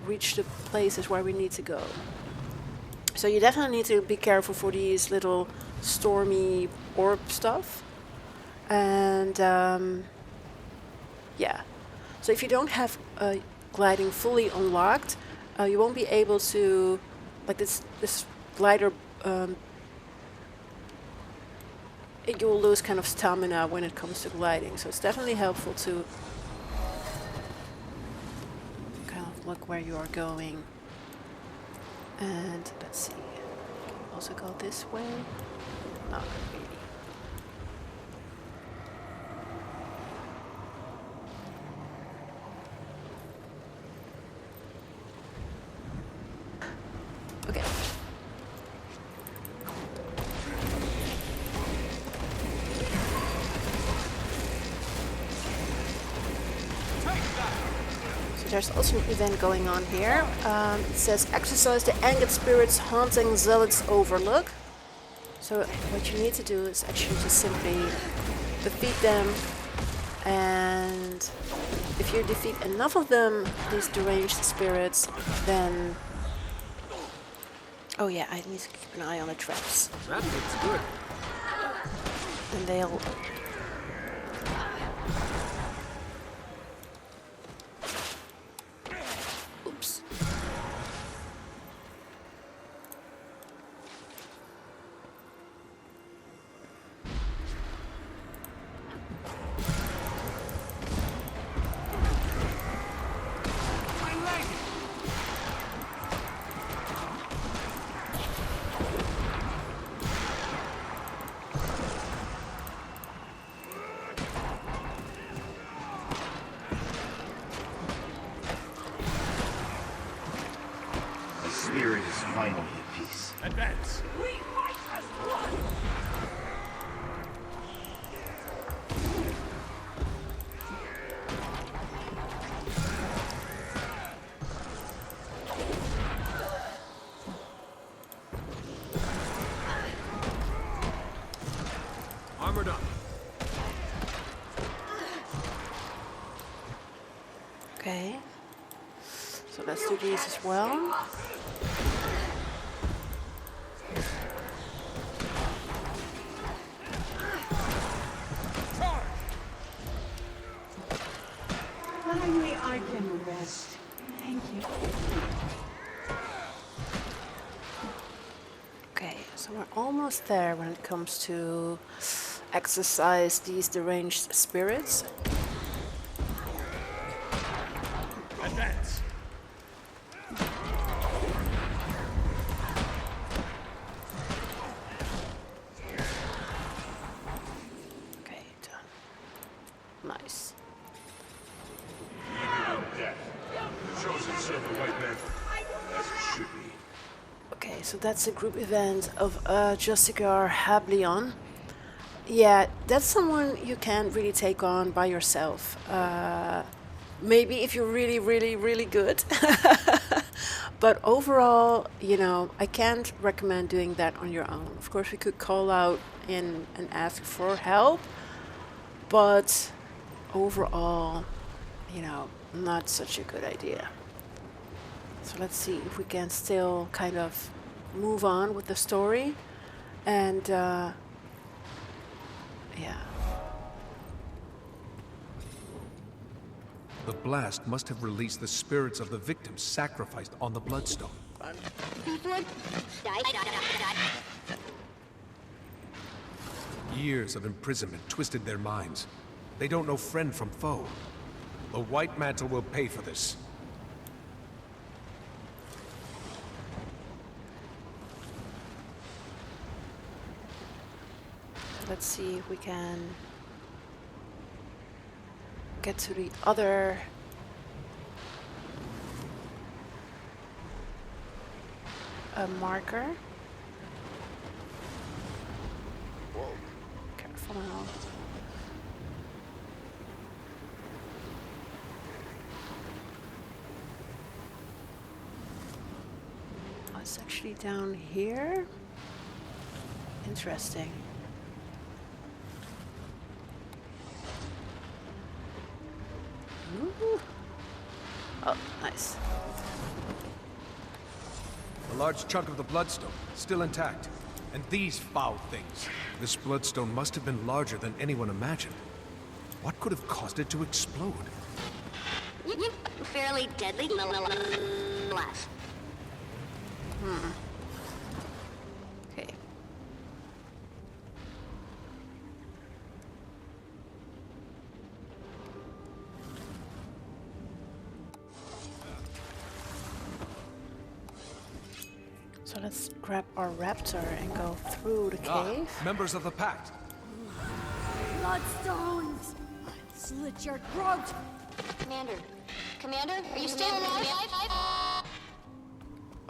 reach the places where we need to go. So you definitely need to be careful for these little stormy orb stuff. And yeah, so if you don't have gliding fully unlocked, you won't be able to, like this glider, you will lose kind of stamina when it comes to gliding. So it's definitely helpful to kind of look where you are going. And let's see, also go this way? Not really. Okay. So there's also an event going on here. It says exercise the angered spirits haunting zealots overlook. So what you need to do is actually just simply defeat them, and if you defeat enough of them, these deranged spirits, then oh yeah, I need to keep an eye on the traps. That looks good. And they'll oops. Spirit is finally at peace. Advance. Armored up. Okay. So let's do these as well. Finally, I can rest. Thank you. Okay, so we're almost there when it comes to exercise these deranged spirits. Advance. Okay, done. Nice. Chosen serve the white man as it should be. Okay, so that's a group event of Justicar Hablion. Yeah, that's someone you can't really take on by yourself. Maybe if you're really, really, really good. But overall, I can't recommend doing that on your own. Of course, we could call out in and ask for help, but overall, not such a good idea. So let's see if we can still kind of move on with the story. And, yeah. The blast must have released the spirits of the victims sacrificed on the Bloodstone. Years of imprisonment twisted their minds. They don't know friend from foe. The White Mantle will pay for this. Let's see if we can get to the other marker. Whoa. Careful now. Oh, it's actually down here. Interesting. Ooh. Oh, nice. A large chunk of the Bloodstone, still intact. And these foul things. This Bloodstone must have been larger than anyone imagined. What could have caused it to explode? Fairly deadly blast. Okay. So let's grab our raptor and go through the cave. Members of the Pact. Bloodstones! Slit your throat! Commander, are you still alive?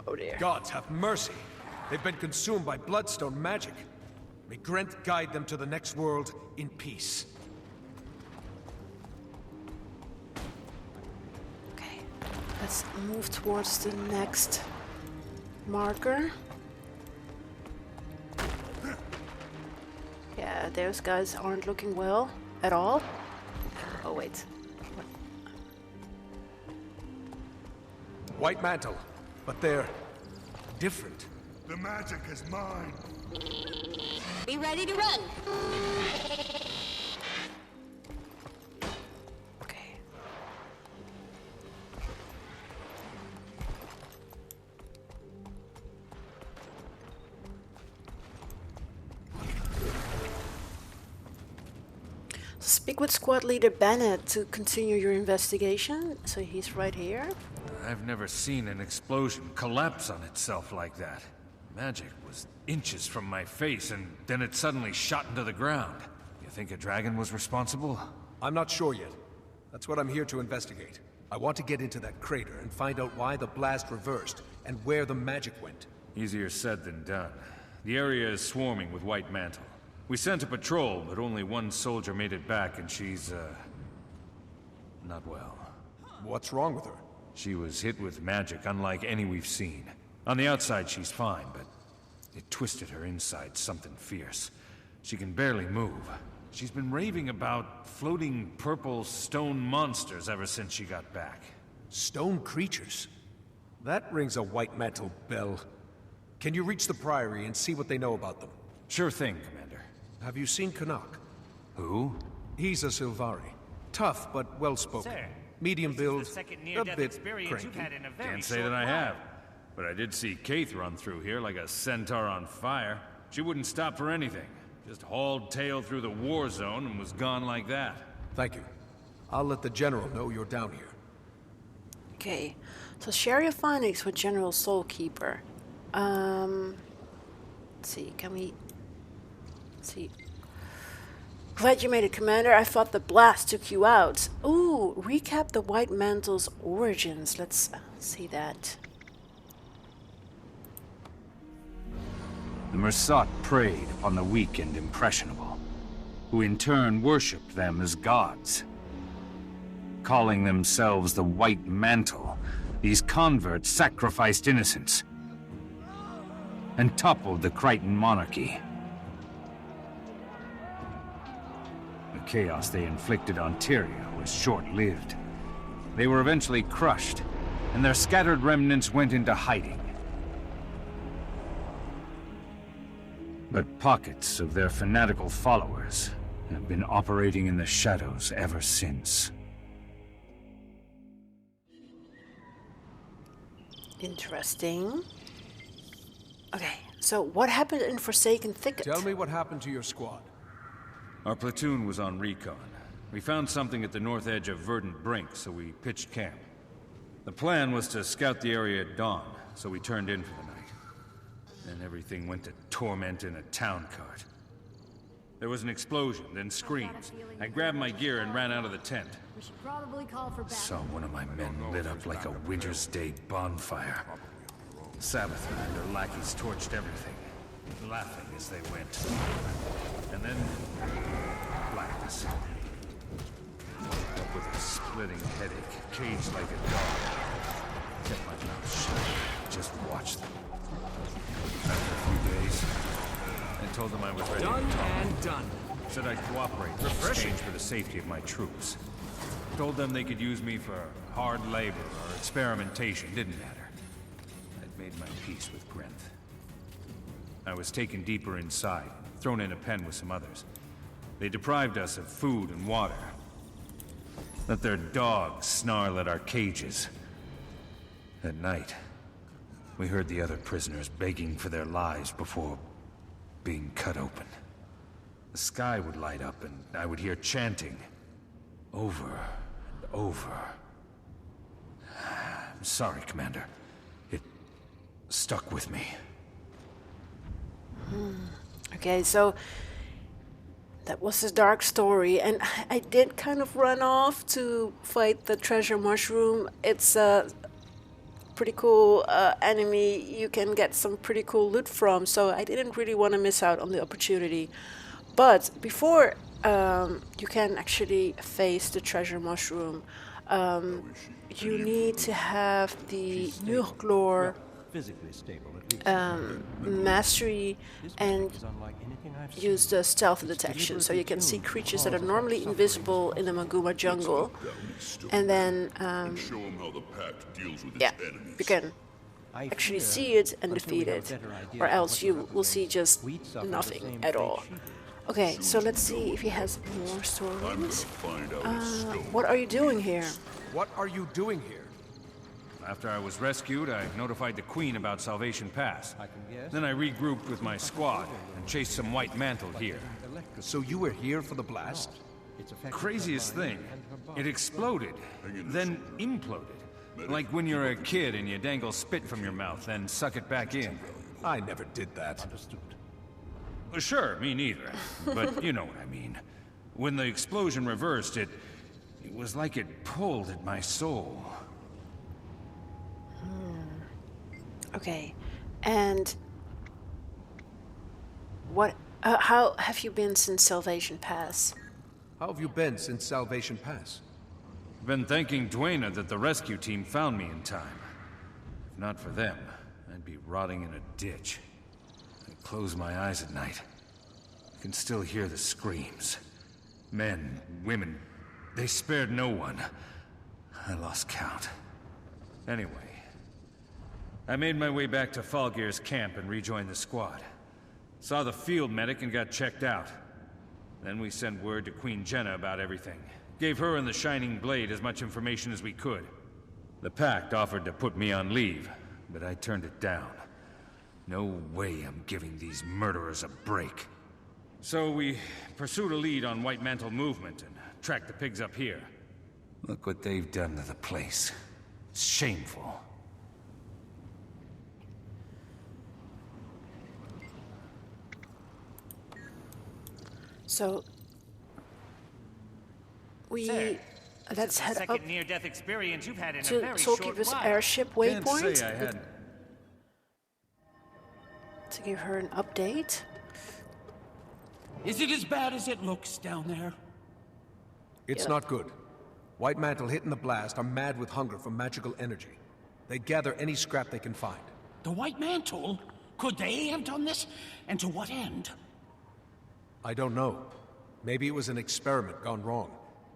Oh dear. Gods have mercy. They've been consumed by Bloodstone magic. May Grent guide them to the next world in peace. Okay, let's move towards the next marker. Yeah, those guys aren't looking well at all. Oh wait. White Mantle, but they're different. The magic is mine. Be ready to run. Okay. Speak with squad leader Bennett to continue your investigation. So he's right here. I've never seen an explosion collapse on itself like that. Magic was inches from my face, and then it suddenly shot into the ground. You think a dragon was responsible? I'm not sure yet. That's what I'm here to investigate. I want to get into that crater and find out why the blast reversed, and where the magic went. Easier said than done. The area is swarming with White Mantle. We sent a patrol, but only one soldier made it back, and she's, not well. What's wrong with her? She was hit with magic unlike any we've seen. On the outside, she's fine, but it twisted her inside something fierce. She can barely move. She's been raving about floating purple stone monsters ever since she got back. Stone creatures? That rings a White Mantle bell. Can you reach the Priory and see what they know about them? Sure thing, Commander. Have you seen Canuck? Who? He's a Sylvari. Tough, but well-spoken. Sir, medium build, a bit cranky. Can't say that I have. But I did see Kaith run through here like a centaur on fire. She wouldn't stop for anything. Just hauled tail through the war zone and was gone like that. Thank you. I'll let the General know you're down here. Okay, so share your findings with General Soulkeeper. Let's see, can we... Let's see. Glad you made it, Commander. I thought the blast took you out. Ooh, recap the White Mantle's origins. Let's see that. The Mersat preyed upon the weak and impressionable. who in turn worshipped them as gods. Calling themselves the White Mantle, these converts sacrificed innocents and toppled the Crichton monarchy. The chaos they inflicted on Tyria was short-lived. They were eventually crushed, and their scattered remnants went into hiding. But pockets of their fanatical followers have been operating in the shadows ever since. Interesting. Okay, so what happened in Forsaken Thicket? Tell me what happened to your squad. Our platoon was on recon. We found something at the north edge of Verdant Brink, so we pitched camp. The plan was to scout the area at dawn, so we turned in for the night. Then everything went to torment in a town cart. There was an explosion, then screams. I grabbed my gear and ran out of the tent. We should probably call for backup. Saw one of my men lit up like a winter's day bonfire. Sabbatha and her lackeys torched everything, laughing as they went. And then, blackness. Woke up with a splitting headache, caged like a dog. Kept my mouth shut, just watched them. After a few days, I told them I was ready to talk. Done and done. Said I'd cooperate in exchange for the safety of my troops. Told them they could use me for hard labor or experimentation, didn't matter. I'd made my peace with Grenth. I was taken deeper inside, thrown in a pen with some others. They deprived us of food and water. Let their dogs snarl at our cages. At night, we heard the other prisoners begging for their lives before being cut open. The sky would light up and I would hear chanting. Over and over. I'm sorry, Commander. It stuck with me. Okay, so that was his dark story, and I did kind of run off to fight the treasure mushroom. It's a pretty cool enemy you can get some pretty cool loot from, so I didn't really want to miss out on the opportunity. But before you can actually face the treasure mushroom, you need to have the Mordremoth mastery and use the stealth detection, so you can see creatures that are normally invisible in the Maguma jungle, and then yeah, you can actually see it and defeat it, or else you will see just nothing at all. Okay, so let's see if he has more stories. What are you doing here? What are you doing here? After I was rescued, I notified the Queen about Salvation Pass. Then I regrouped with my squad and chased some White Mantle here. So you were here for the blast? Craziest thing, it exploded, then imploded. Like when you're a kid and you dangle spit from your mouth, then suck it back in. I never did that. Sure, me neither. But you know what I mean. When the explosion reversed, it was like it pulled at my soul. Okay, and what? How have you been since Salvation Pass? How have you been since Salvation Pass? Been thanking Duena that the rescue team found me in time. If not for them, I'd be rotting in a ditch. I close my eyes at night. I can still hear the screams. Men, women, they spared no one. I lost count. Anyway, I made my way back to Falgear's camp and rejoined the squad. Saw the field medic and got checked out. Then we sent word to Queen Jenna about everything. Gave her and the Shining Blade as much information as we could. The Pact offered to put me on leave, but I turned it down. No way I'm giving these murderers a break. So we pursued a lead on White Mantle movement and tracked the pigs up here. Look what they've done to the place. It's shameful. So let's head up near-death experience you've had in to Soulkeeper's airship waypoint to give her an update. Is it as bad as it looks down there? It's not good. White Mantle hit in the blast are mad with hunger for magical energy. They gather any scrap they can find. The White Mantle? Could they have done this? And to what end? I don't know. Maybe it was an experiment gone wrong.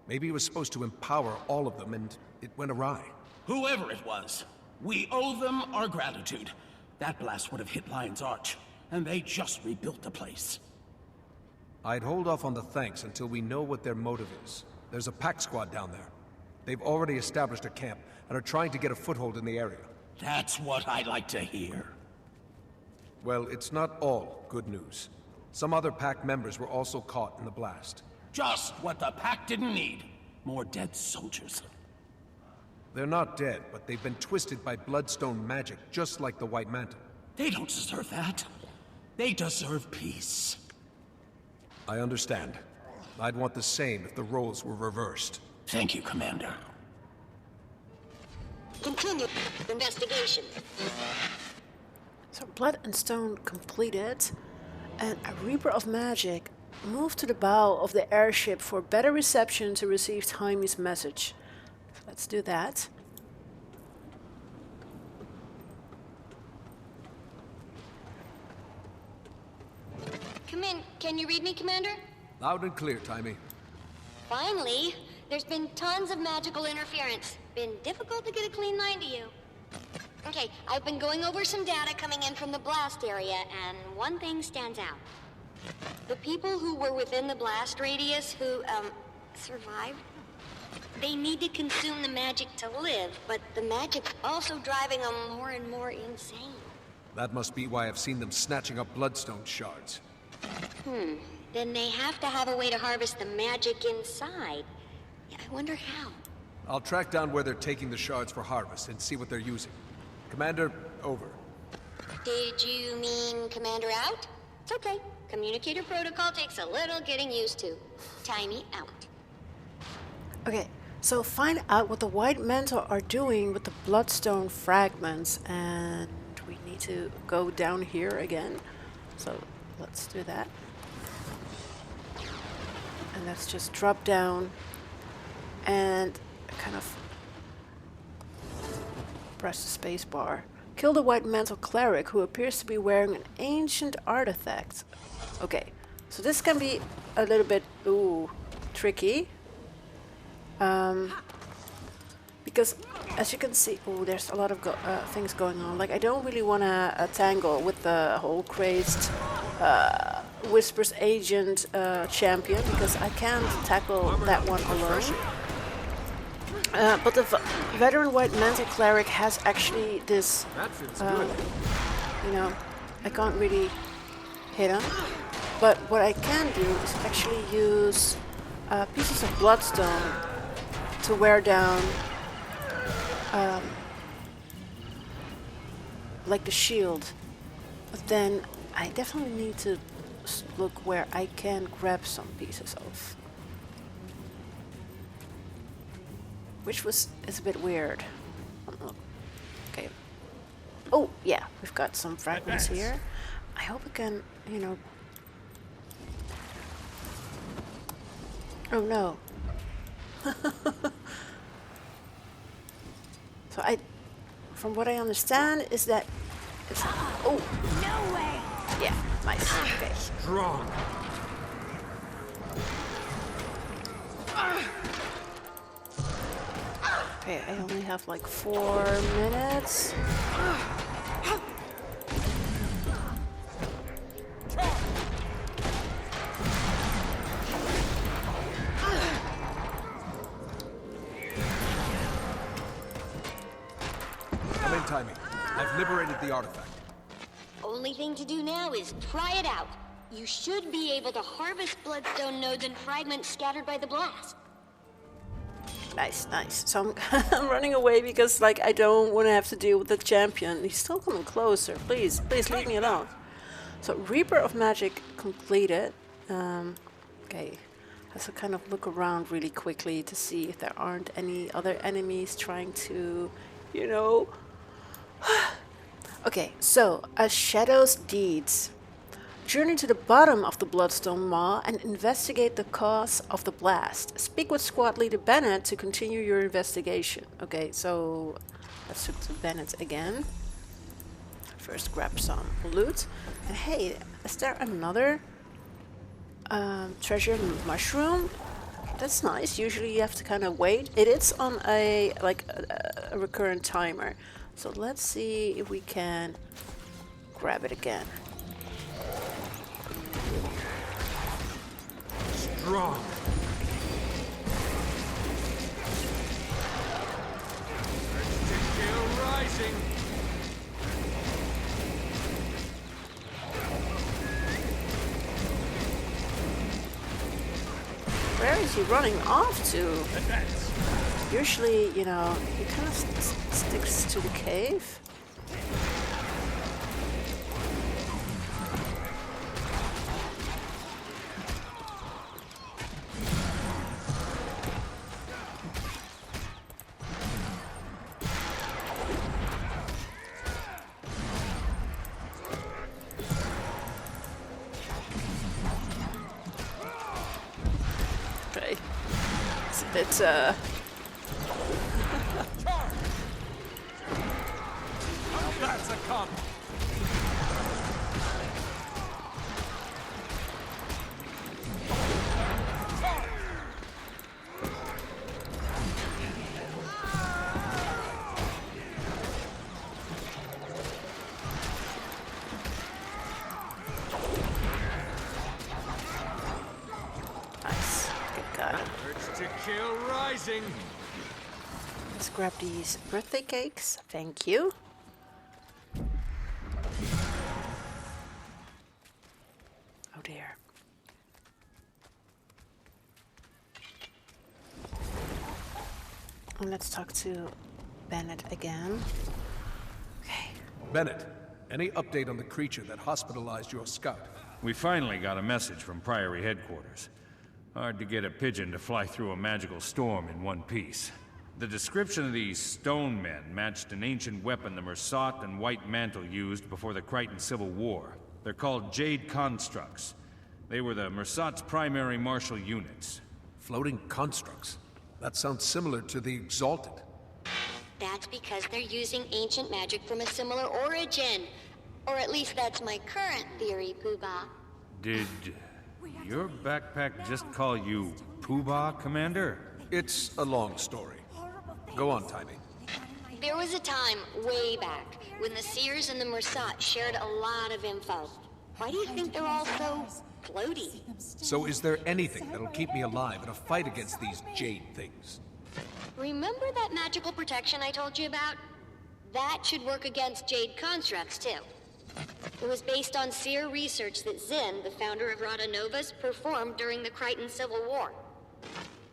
Maybe it was supposed to empower all of them and it went awry. Whoever it was, we owe them our gratitude. That blast would have hit Lion's Arch, and they just rebuilt the place. I'd hold off on the thanks until we know what their motive is. There's a pack squad down there. They've already established a camp and are trying to get a foothold in the area. That's what I like to hear. Well, it's not all good news. Some other pack members were also caught in the blast. Just what the pack didn't need. More dead soldiers. They're not dead, but they've been twisted by bloodstone magic, just like the White Mantle. They don't deserve that. They deserve peace. I understand. I'd want the same if the roles were reversed. Thank you, Commander. Continue investigation. So Blood and Stone completed, and a Reaper of Magic moved to the bow of the airship for better reception to receive Timy's message. So let's do that. Come in. Can you read me, Commander? Loud and clear, Timey. Finally. There's been tons of magical interference. Been difficult to get a clean line to you. Okay, I've been going over some data coming in from the blast area, and one thing stands out. The people who were within the blast radius who, survived, they need to consume the magic to live, but the magic's also driving them more and more insane. That must be why I've seen them snatching up bloodstone shards. Then they have to have a way to harvest the magic inside. Yeah, I wonder how. I'll track down where they're taking the shards for harvest and see what they're using. Commander, over. Did you mean Commander out? It's okay. Communicator protocol takes a little getting used to. Timey out. Okay, so find out what the White Mantle are doing with the bloodstone fragments, and we need to go down here again. So let's do that. And let's just drop down and kind of press the space bar. Kill the White Mantle cleric who appears to be wearing an ancient artifact. Okay, so this can be a little bit tricky. Because as you can see, there's a lot of things going on. Like, I don't really want to tangle with the whole crazed Whispers agent champion, because I can't tackle that one alone. But the veteran White Mantle cleric has actually this, I can't really hit him. But what I can do is actually use pieces of bloodstone to wear down like the shield. But then I definitely need to look where I can grab some pieces of. Which is a bit weird. Okay. Oh, yeah, we've got some fragments here. I hope we can, Oh no. So from what I understand is that it's, no way. Yeah, nice. Okay. Strong. Okay, I only have like 4 minutes. Come in, Timey. I've liberated the artifact. Only thing to do now is try it out. You should be able to harvest bloodstone nodes and fragments scattered by the blast. Nice, nice. So I'm running away because, like, I don't want to have to deal with the champion. He's still coming closer. Please, please leave me alone. So Reaper of Magic completed. Okay, has to kind of look around really quickly to see if there aren't any other enemies trying to, Okay, so a Shadow's Deeds. journey to the bottom of the Bloodstone Maw and investigate the cause of the blast. Speak with squad leader Bennett to continue your investigation. Okay, so let's talk to Bennett again. First grab some loot. And hey, is there another treasure mushroom? That's nice. Usually you have to kind of wait. It is on a recurrent timer. So let's see if we can grab it again. Strong. Still rising. Where is he running off to? Usually, you know, he kind of sticks to the cave. It's That's a come. nice. Good guy. Urge to kill rising. Let's grab these birthday cakes. Thank you. Oh dear. And let's talk to Bennett again. Okay. Bennett, any update on the creature that hospitalized your scout? We finally got a message from Priory headquarters. Hard to get a pigeon to fly through a magical storm in one piece. The description of these stone men matched an ancient weapon the Mersat and White Mantle used before the Crichton Civil War. They're called Jade Constructs. They were the Mersat's primary martial units. Floating constructs? That sounds similar to the Exalted. That's because they're using ancient magic from a similar origin. Or at least that's my current theory, Poobah. Did your backpack just call you Poobah, Commander? It's a long story. Go on, Tiny. There was a time, way back, when the Seers and the Mersat shared a lot of info. Why do you think they're all so floaty? So is there anything that'll keep me alive in a fight against these jade things? Remember that magical protection I told you about? That should work against Jade constructs, too. It was based on Seer research that Zinn, the founder of Rata Novus, performed during the Crichton Civil War.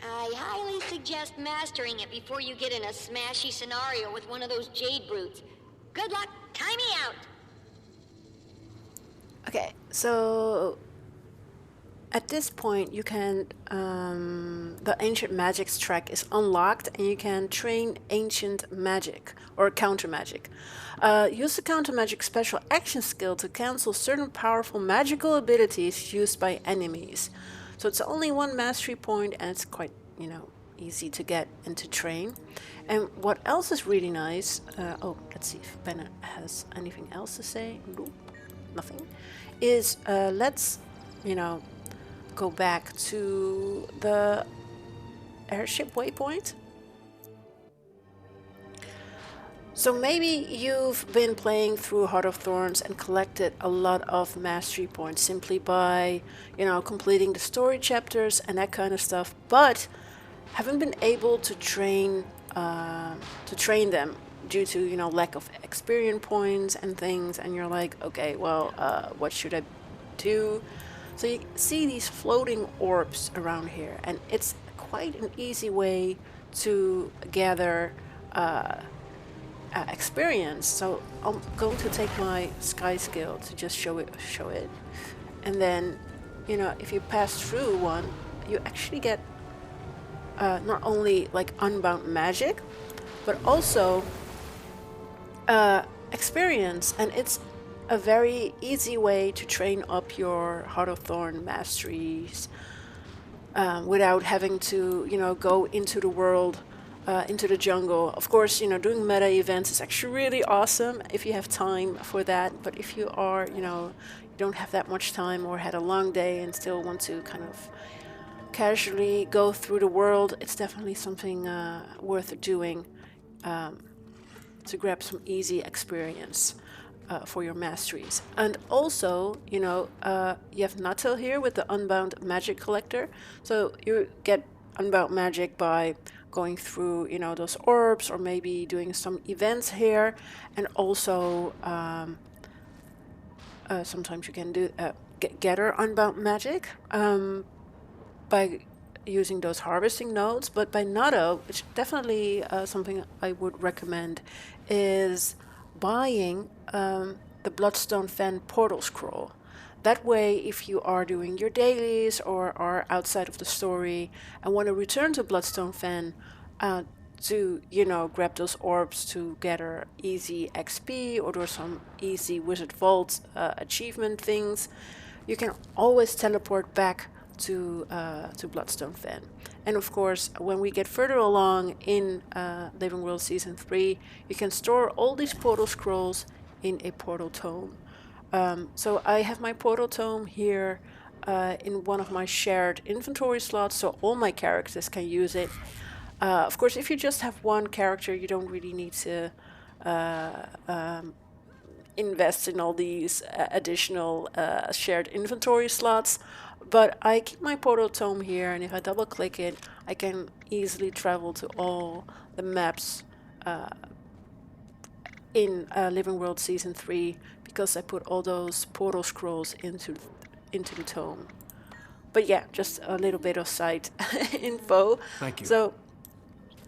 I highly suggest mastering it before you get in a smashy scenario with one of those Jade brutes. Good luck, time me out! Okay, so at this point you can the ancient magics track is unlocked and you can train ancient magic or counter magic. Use the counter magic special action skill to cancel certain powerful magical abilities used by enemies. So it's only one mastery point and it's quite, you know, easy to get and to train. And what else is really nice, oh, let's see if Bennett has anything else to say. Nope, nothing. Is let's, you know, go back to the airship waypoint. So maybe you've been playing through Heart of Thorns and collected a lot of mastery points simply by, you know, completing the story chapters and that kind of stuff, but haven't been able to train them due to, you know, lack of experience points and things, and you're like, okay, well, what should I do? So you see these floating orbs around here, and it's quite an easy way to gather experience. So I'm going to take my sky skill to just show it, and then, you know, if you pass through one, you actually get not only like unbound magic, but also experience, and it's a very easy way to train up your Heart of Thorn masteries without having to, go into the world, into the jungle. Of course, doing meta events is actually really awesome if you have time for that. But if you are, you don't have that much time or had a long day and still want to kind of casually go through the world, it's definitely something worth doing to grab some easy experience for your masteries. And also, you have Nato here with the Unbound Magic Collector. So you get Unbound Magic by going through, those orbs or maybe doing some events here. And also, sometimes you can do gather Unbound Magic by using those harvesting nodes. But by Nato, which definitely something I would recommend, is buying the Bloodstone Fen portal scroll. That way, if you are doing your dailies or are outside of the story and want to return to Bloodstone Fen to, grab those orbs to gather easy XP or do some easy Wizard Vault achievement things, you can always teleport back to Bloodstone Fen. And of course, when we get further along in Living World Season 3, you can store all these portal scrolls in a portal tome. So I have my portal tome here in one of my shared inventory slots, so all my characters can use it. Of course, if you just have one character, you don't really need to invest in all these additional shared inventory slots. But I keep my portal tome here, and if I double click it, I can easily travel to all the maps in Living World Season 3 because I put all those portal scrolls into the tome. But yeah, just a little bit of side info. Thank you. So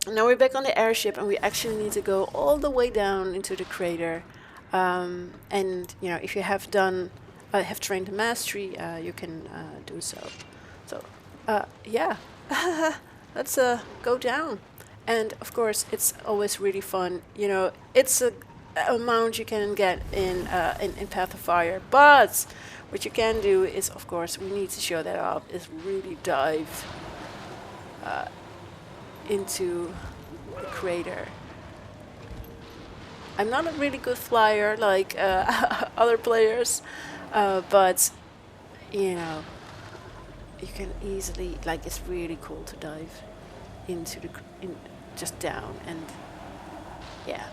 now we're back on the airship, and we actually need to go all the way down into the crater. And if you have trained the mastery, you can do so. So yeah, let's go down. And of course, it's always really fun. It's a amount you can get in Path of Fire, but what you can do is, of course, we need to show that off, is really dive into the crater. I'm not a really good flyer like other players, but you can easily, it's really cool to dive into just down, and yeah.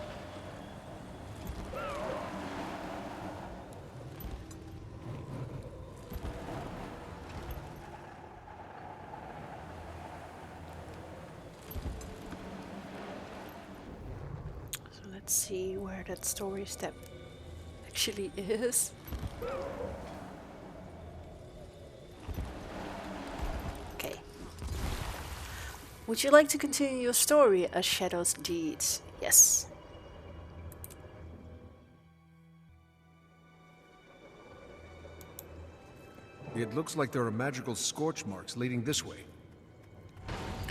Let's see where that story step actually is. Okay. Would you like to continue your story as Shadow's deeds? Yes. It looks like there are magical scorch marks leading this way.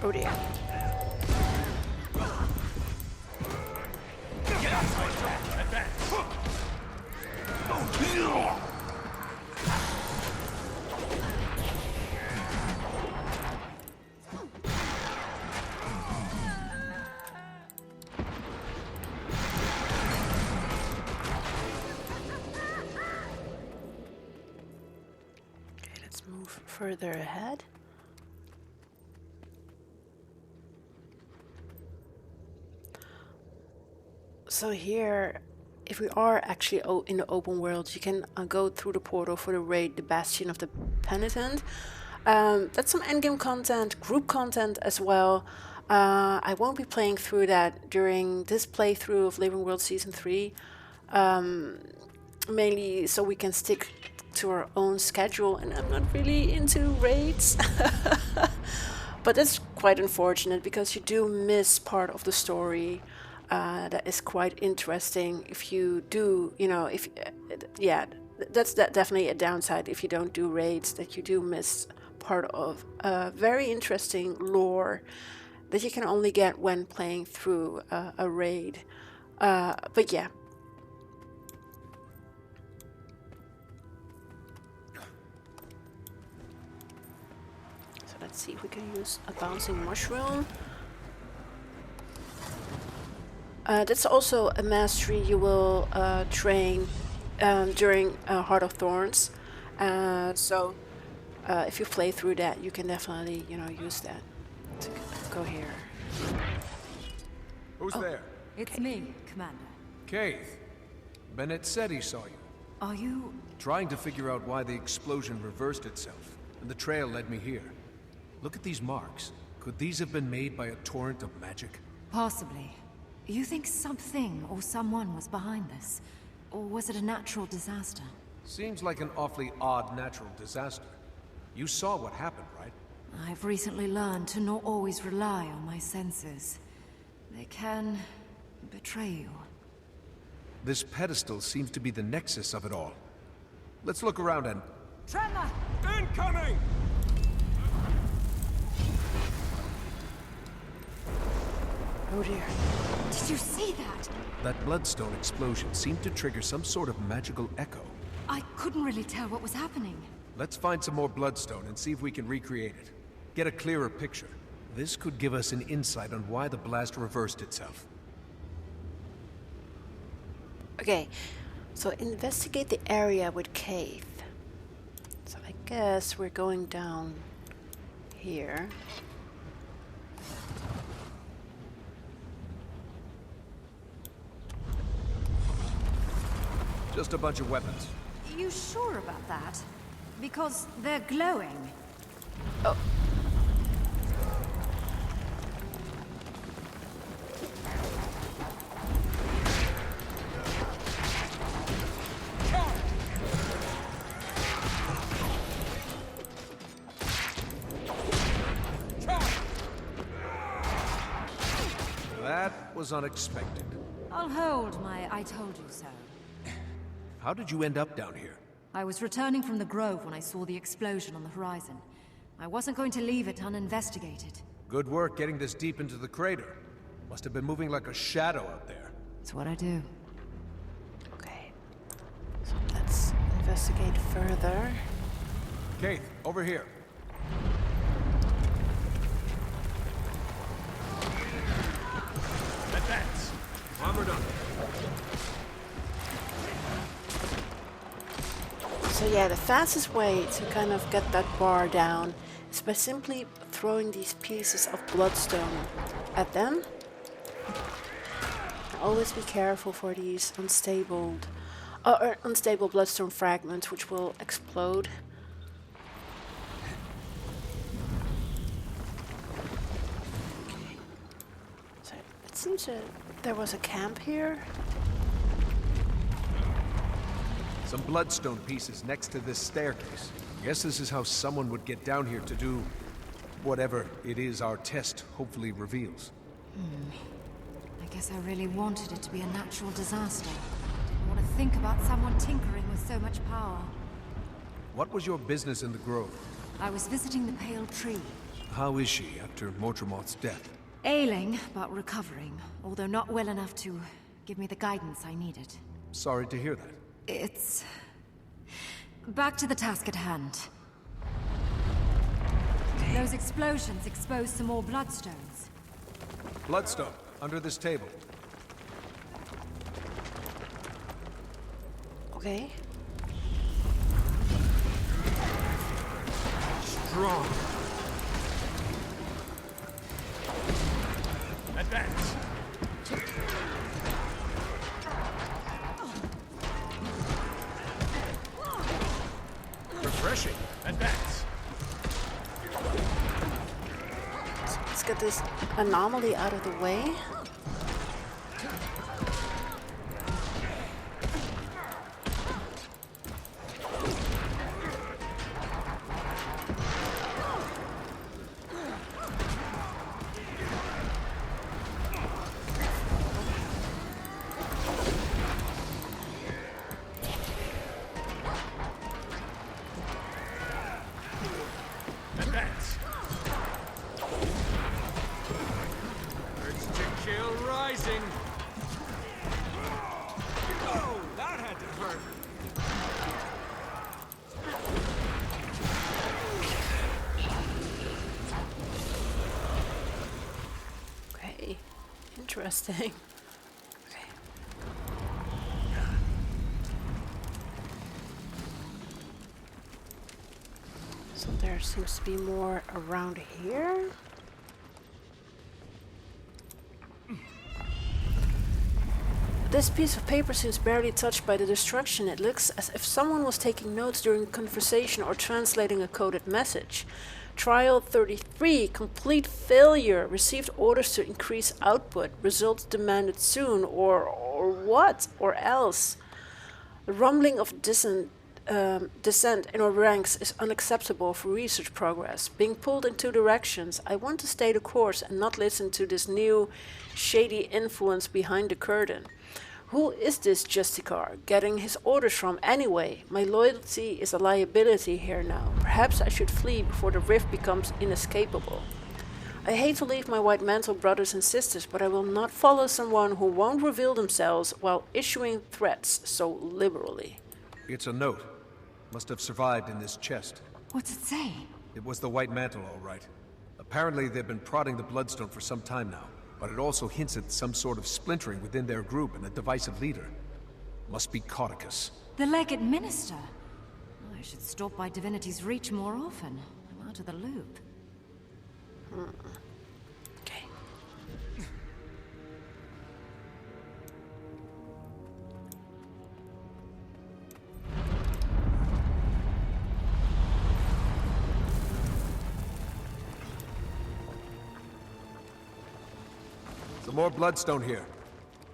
Oh dear. Okay, let's move further ahead. So here, if we are actually in the open world, you can go through the portal for the raid, the Bastion of the Penitent. That's some endgame content, group content as well. I won't be playing through that during this playthrough of Living World Season 3. Mainly so we can stick to our own schedule, and I'm not really into raids. But that's quite unfortunate because you do miss part of the story. That is quite interesting if you do, that's definitely a downside if you don't do raids, that you do miss part of very interesting lore that you can only get when playing through a raid. But yeah. Let's see if we can use a bouncing mushroom. That's also a mastery you will train during Heart of Thorns. So if you play through that, you can definitely, use that to go here. Who's there? It's me, Commander. Keith. Bennett said he saw you. Are you... Trying to figure out why the explosion reversed itself, and the trail led me here. Look at these marks. Could these have been made by a torrent of magic? Possibly. You think something or someone was behind this? Or was it a natural disaster? Seems like an awfully odd natural disaster. You saw what happened, right? I've recently learned to not always rely on my senses. They can betray you. This pedestal seems to be the nexus of it all. Let's look around and... Tremor! Incoming! Oh dear. Did you see that? That bloodstone explosion seemed to trigger some sort of magical echo. I couldn't really tell what was happening. Let's find some more bloodstone and see if we can recreate it. Get a clearer picture. This could give us an insight on why the blast reversed itself. Okay, so investigate the area with Keith. So I guess we're going down here. Just a bunch of weapons. You sure about that? Because they're glowing. Oh. That was unexpected. I'll hold my I told you so. How did you end up down here? I was returning from the grove when I saw the explosion on the horizon. I wasn't going to leave it uninvestigated. Good work getting this deep into the crater. Must have been moving like a shadow out there. It's what I do. Okay. So let's investigate further. Keith, over here. Advance! Armored up. So yeah, the fastest way to kind of get that bar down is by simply throwing these pieces of bloodstone at them. Always be careful for these unstable bloodstone fragments, which will explode. Okay. So it seems that there was a camp here. Some bloodstone pieces next to this staircase. Guess this is how someone would get down here to do whatever it is our test hopefully reveals. I guess I really wanted it to be a natural disaster. Didn't want to think about someone tinkering with so much power. What was your business in the grove? I was visiting the Pale Tree. How is she after Mordremoth's death? Ailing, but recovering. Although not well enough to give me the guidance I needed. Sorry to hear that. It's... back to the task at hand. Those explosions exposed some more bloodstones. Bloodstone, under this table. Okay. Strong. Advance! Refreshing. Advance. So let's get this anomaly out of the way. Advance. Urge to kill. interesting. Okay. So there seems to be more around here. This piece of paper seems barely touched by the destruction. It looks as if someone was taking notes during a conversation or translating a coded message. Trial 33, complete failure. Received orders to increase output. Results demanded soon. Or what? Or else? The rumbling of dissent in our ranks is unacceptable for research progress. Being pulled in two directions, I want to stay the course and not listen to this new, shady influence behind the curtain. Who is this Justicar getting his orders from anyway? My loyalty is a liability here now. Perhaps I should flee before the rift becomes inescapable. I hate to leave my white mantle brothers and sisters, but I will not follow someone who won't reveal themselves while issuing threats so liberally. It's a note. Must have survived in this chest. What's it say? It was the white mantle, all right. Apparently they've been prodding the Bloodstone for some time now, but it also hints at some sort of splintering within their group and a divisive leader. Must be Cauticus. The Legate Minister? I should stop by Divinity's Reach more often. I'm out of the loop. Okay. Some more Bloodstone here.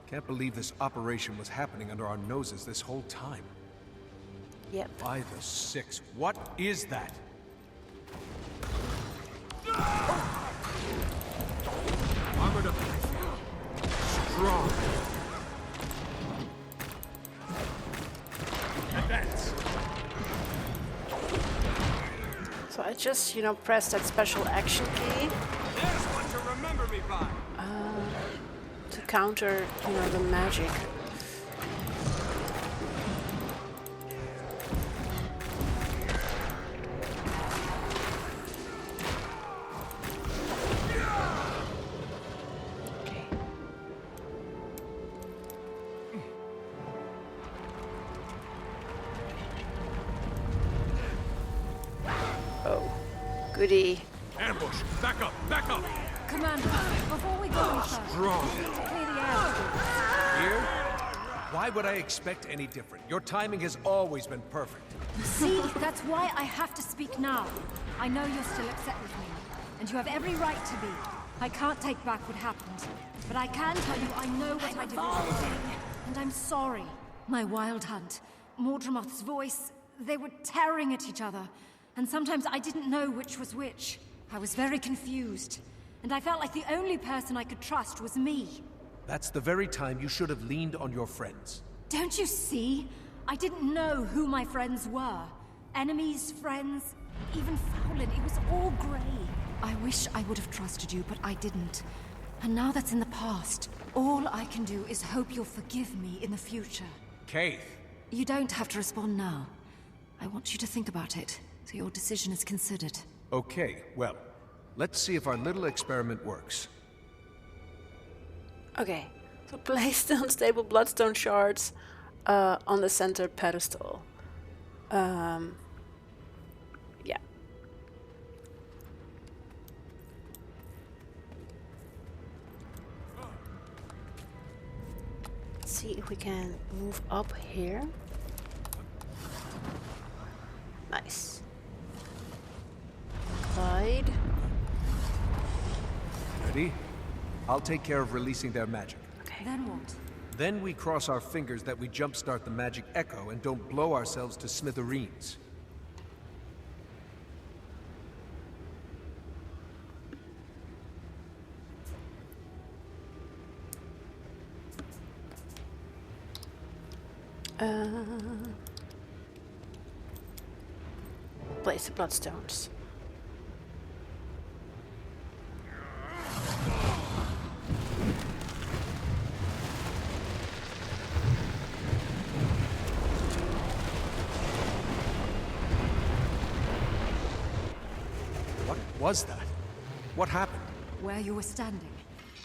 Can't believe this operation was happening under our noses this whole time. Yep. By the six, what is that? Armored up. Strong. Advance. So I just, press that special action key. There's one to remember me by. To counter, the magic. Oh, goody. Ambush! Back up! Back up! Commander, before we go any further, Strong. clear the air. Here? Why would I expect any different? Your timing has always been perfect. See, that's why I have to speak now. I know you're still upset with me, and you have every right to be. I can't take back what happened, but I can tell you I know what I did was wrong, and I'm sorry. My wild hunt, Mordremoth's voice, they were tearing at each other, and sometimes I didn't know which was which. I was very confused, and I felt like the only person I could trust was me. That's the very time you should have leaned on your friends. Don't you see? I didn't know who my friends were. Enemies, friends, even Fowlin. It was all grey. I wish I would have trusted you, but I didn't. And now that's in the past. All I can do is hope you'll forgive me in the future. Kaith. You don't have to respond now. I want you to think about it, so your decision is considered. Okay, well, let's see if our little experiment works. Okay, so place the unstable bloodstone shards on the center pedestal. Yeah. Let's see if we can move up here. Nice. Glide. Ready? I'll take care of releasing their magic. Okay. Then what? Then we cross our fingers that we jumpstart the magic echo and don't blow ourselves to smithereens. Place the bloodstones. What was that? What happened? Where you were standing.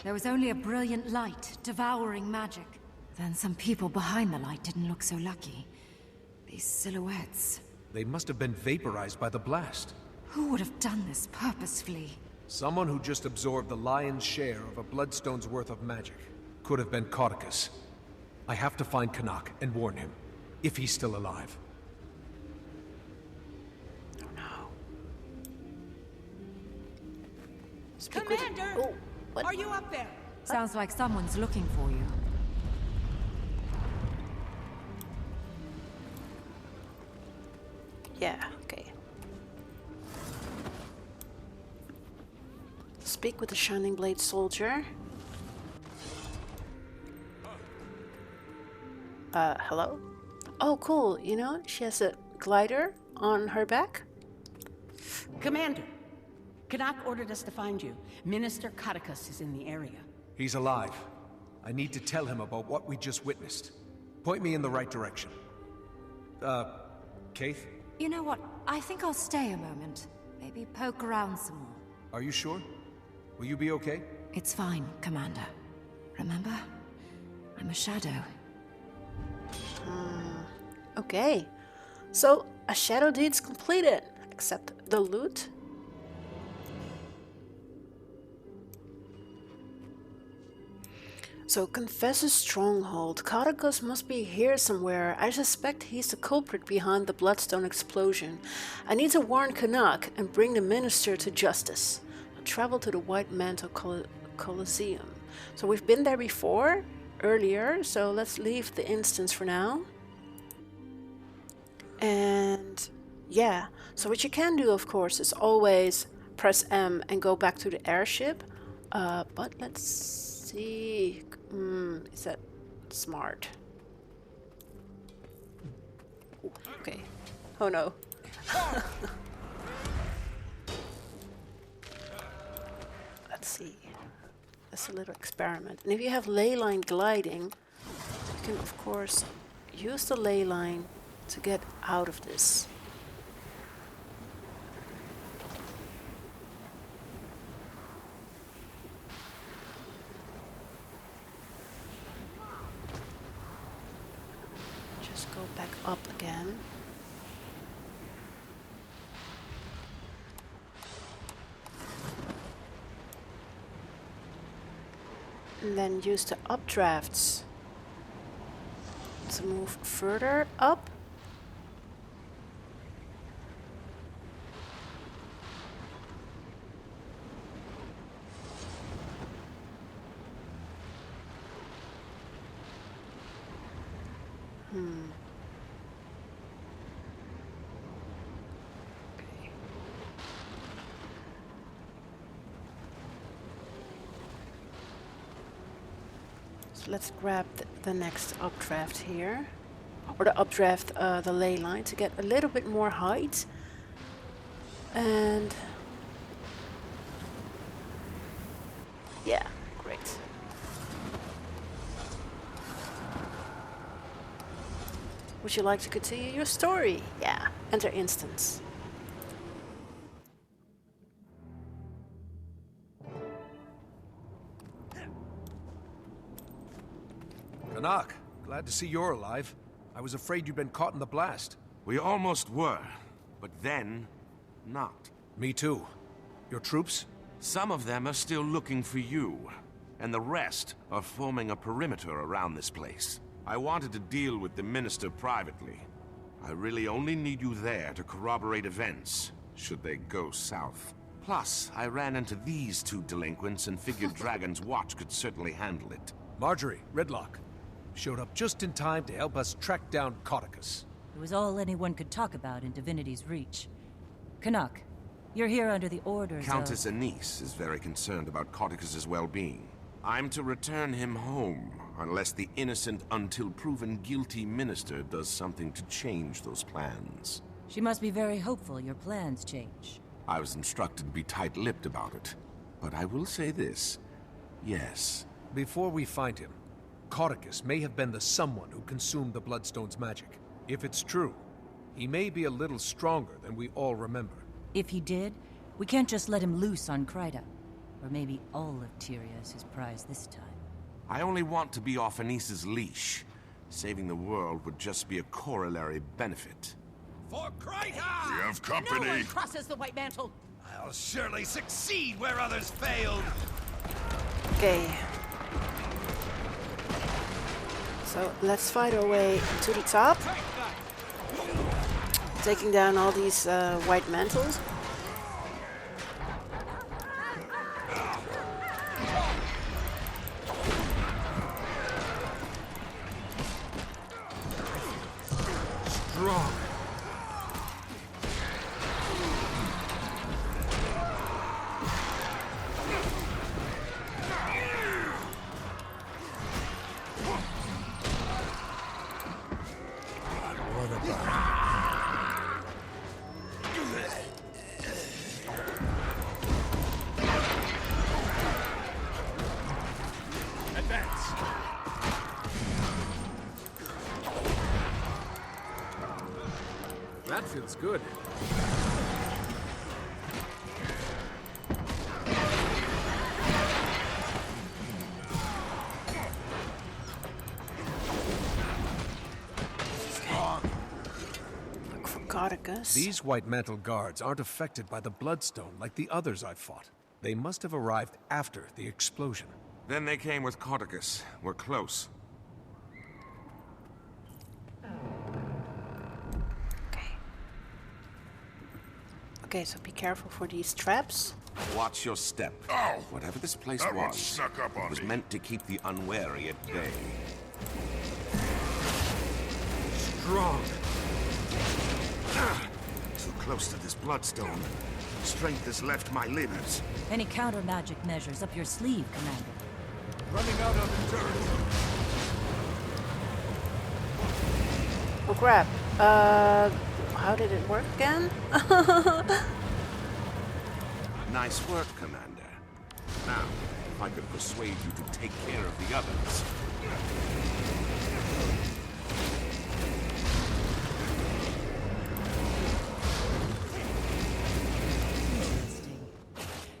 There was only a brilliant light, devouring magic. Then some people behind the light didn't look so lucky. These silhouettes. They must have been vaporized by the blast. Who would have done this purposefully? Someone who just absorbed the lion's share of a bloodstone's worth of magic. Could have been Cauticus. I have to find Canuck and warn him, if he's still alive. Oh no. Commander! What? Are you up there? Sounds like someone's looking for you. Yeah, okay. Speak with the Shining Blade soldier. Hello? Oh, cool. You know, she has a glider on her back. Commander, Canuck ordered us to find you. Minister Cauticus is in the area. He's alive. I need to tell him about what we just witnessed. Point me in the right direction. Kaith? You know what? I think I'll stay a moment. Maybe poke around some more. Are you sure? Will you be okay? It's fine, Commander. Remember? I'm a shadow. Okay. So, a shadow deed's completed. Except the loot. So, Confessor's Stronghold. Cauticus must be here somewhere. I suspect he's the culprit behind the Bloodstone explosion. I need to warn Canuck and bring the minister to justice. I'll travel to the White Mantle Colosseum. So we've been there before, earlier, so let's leave the instance for now. And yeah, so what you can do, of course, is always press M and go back to the airship. But let's see. Is that smart? Ooh, okay. Oh no. Let's see. That's a little experiment. And if you have ley line gliding, you can of course use the ley line to get out of this. Just go back up again. And then use the updrafts to move further up. So let's grab the next updraft here, or the updraft, the ley line, to get a little bit more height. And yeah, great. Would you like to continue your story? Yeah, enter instance. Canuck, glad to see you're alive. I was afraid you'd been caught in the blast. We almost were, but then, not. Me too. Your troops? Some of them are still looking for you, and the rest are forming a perimeter around this place. I wanted to deal with the minister privately. I really only need you there to corroborate events, should they go south. Plus, I ran into these two delinquents and figured Dragon's Watch could certainly handle it. Marjorie, Redlock, showed up just in time to help us track down Cauticus. It was all anyone could talk about in Divinity's reach. Canuck, you're here under the orders Countess Anise is very concerned about Cauticus's well-being. I'm to return him home, unless the innocent until proven guilty minister does something to change those plans. She must be very hopeful your plans change. I was instructed to be tight-lipped about it. But I will say this. Yes. Before we find him, Cauticus may have been the someone who consumed the Bloodstone's magic. If it's true, he may be a little stronger than we all remember. If he did, we can't just let him loose on Kryta. Or maybe all of Tyria is his prize this time. I only want to be off Anis's leash. Saving the world would just be a corollary benefit. For Kratos! We have company. No one crosses the White Mantle. I'll surely succeed where others failed. Okay. So let's fight our way to the top. Taking down all these white mantles. Strong. That feels good. Look for Codicus. These White Mantle guards aren't affected by the Bloodstone like the others I've fought. They must have arrived after the explosion. Then they came with Codicus. We're close. Okay, so be careful for these traps. Watch your step. Oh! Whatever this place That one was, snuck up on it was me. meant to keep the unwary at bay. Strong. Too close to this bloodstone. Strength has left my limbs. Any counter magic measures up your sleeve, Commander? Running out on endurance. Oh crap. How did it work again? Nice work, Commander. Now, if I could persuade you to take care of the others.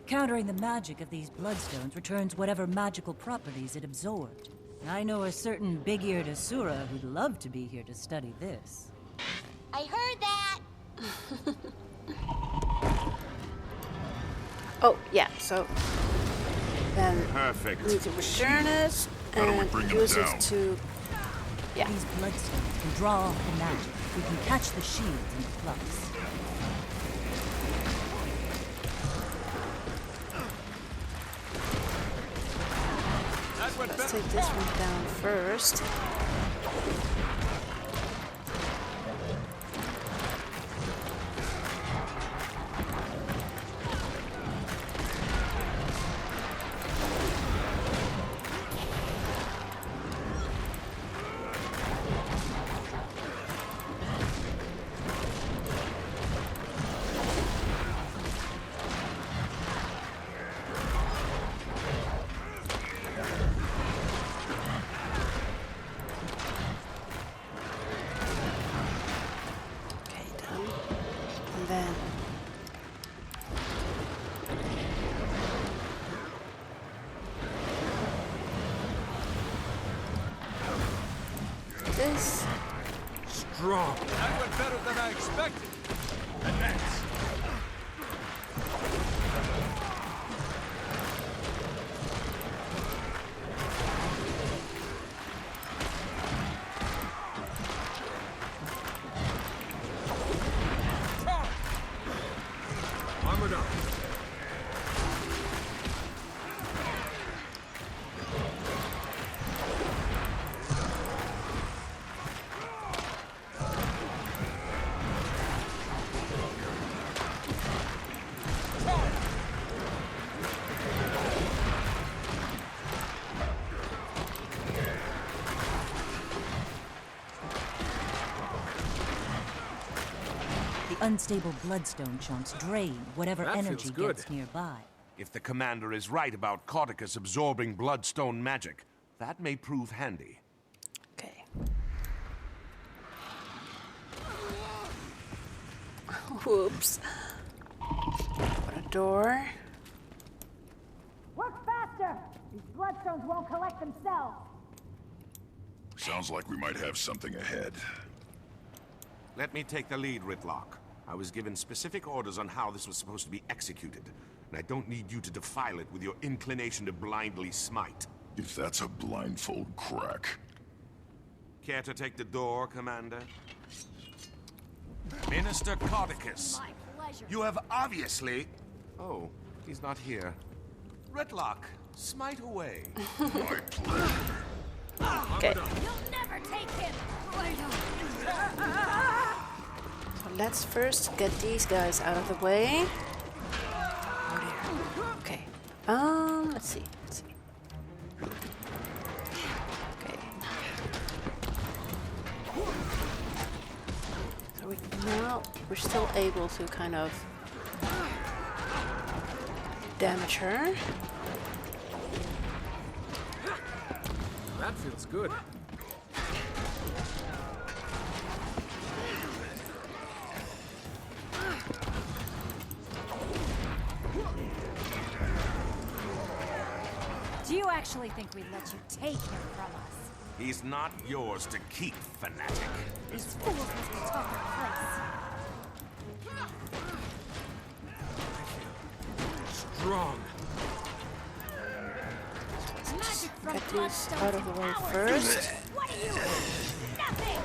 Countering the magic of these bloodstones returns whatever magical properties it absorbed. I know a certain big-eared Asura who'd love to be here to study this. I heard that! Oh, yeah, so then Perfect. we need to return it How do we and bring him use it down? to... Yeah. These bloodstones can draw off the magic. We can catch the shield in the flux. Let's take this one down first. This. Strong. That went better than I expected. Advance. Armored up. Unstable bloodstone chunks drain whatever That feels energy good. gets nearby. If the Commander is right about Codicus absorbing bloodstone magic, that may prove handy. Okay. Whoops. Put a door. bloodstones won't collect themselves. Sounds like we might have something ahead. Let me take the lead, Ritlock. I was given specific orders on how this was supposed to be executed, and I don't need you to defile it with your inclination to blindly smite. If that's a blindfold crack. Care to take the door, Commander? Minister Codicus, My pleasure. you have obviously... Oh, he's not here. Ritlock, smite away. My pleasure. Okay. You'll never take him. So let's first get these guys out of the way. Oh dear. Okay. Let's see. Okay. So we're still able to kind of damage her. That feels good. Do you actually think we'd let you take him from us? He's not yours to keep, fanatic. These fools must be tough in place. Strong. Magic from Get these bloodstones out of the way and ours. first. What are you? Nothing.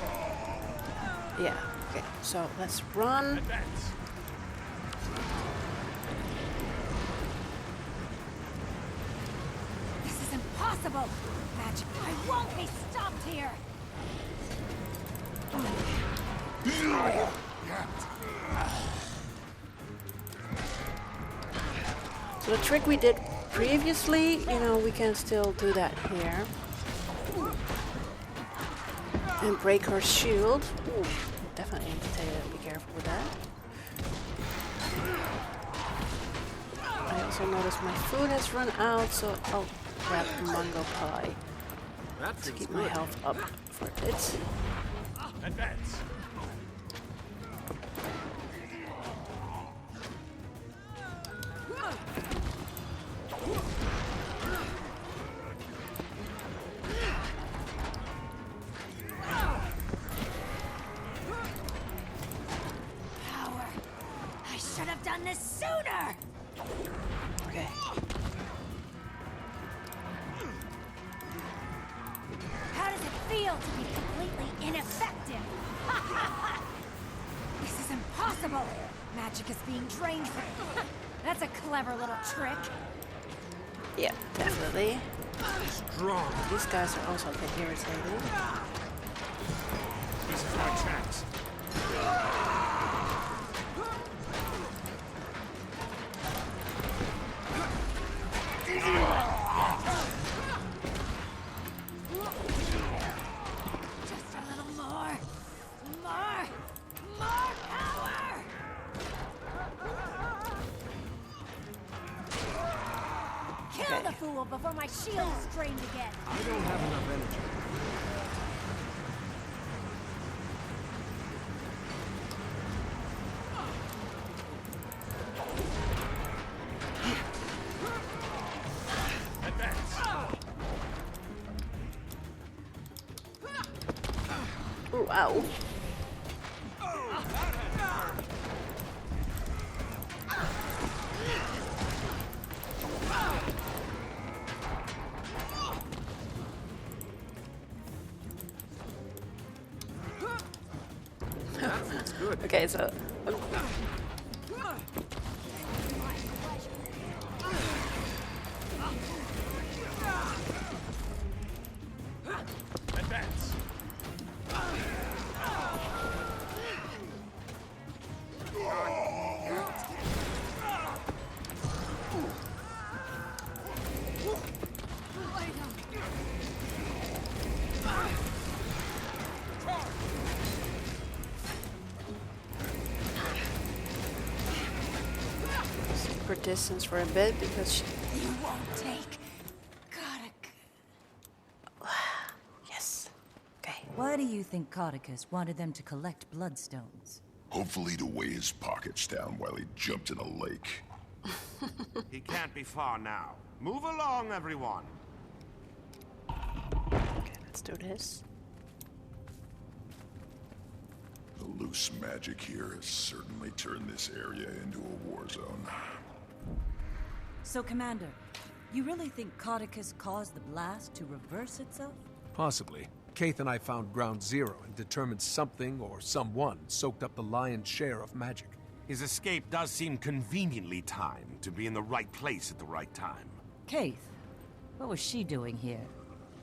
Yeah. Okay. So let's run. Advance. This is impossible. Magic, I won't be stopped here. So the trick we did previously, we can still do that here. And break her shield. Ooh, definitely need to be careful with that. I also noticed my food has run out, so I'll grab mango pie to keep my health up for a bit. Advance. Power. I should have done this sooner. Okay. How does it feel to be completely ineffective? This is impossible. Magic is being drained from... That's a clever little trick. Yeah, definitely. Strong. These guys are also a bit irritating. This is my chance. Just a little more. More power! Kill the fool before my shield is drained again. I don't have enough energy. Ooh, ow. Okay, so Advance. for distance for a bit because You won't take. yes. Okay. Why do you think Codicus wanted them to collect bloodstones? Hopefully to weigh his pockets down while he jumped in a lake. He can't be far now. Move along, everyone. Let's do this. The loose magic here has certainly turned this area into a war zone. So, Commander, you really think Caudicus caused the blast to reverse itself? Possibly. Kaith and I found ground zero and determined something or someone soaked up the lion's share of magic. His escape does seem conveniently timed to be in the right place at the right time. Kaith, what was she doing here?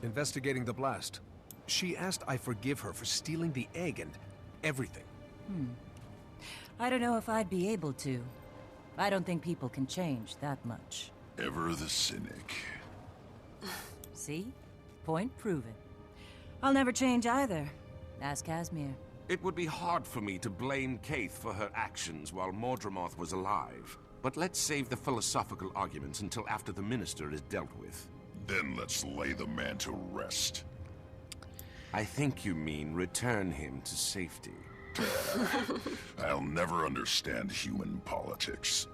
Investigating the blast. She asked I forgive her for stealing the egg and everything. I don't know if I'd be able to. I don't think people can change that much. Ever the cynic. See? Point proven. I'll never change either. Ask Casimir. It would be hard for me to blame Kaith for her actions while Mordremoth was alive. But let's save the philosophical arguments until after the Minister is dealt with. Then let's lay the man to rest. I think you mean return him to safety. I'll never understand human politics.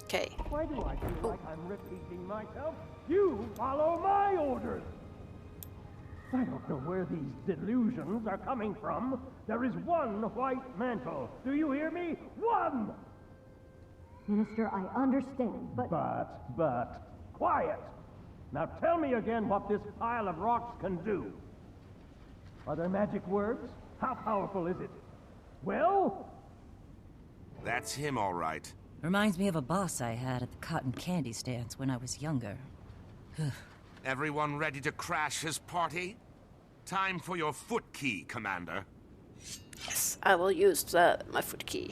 Okay. Why do I feel like I'm repeating myself? You follow my orders! I don't know where these delusions are coming from. There is one white mantle. Do you hear me? One! Minister, I understand, but... But... Quiet! Now tell me again what this pile of rocks can do. Are there magic words? How powerful is it? Well? That's him, all right. Reminds me of a boss I had at the cotton candy stands when I was younger. Everyone ready to crash his party? Time for your foot key, Commander. Yes, I will use my foot key.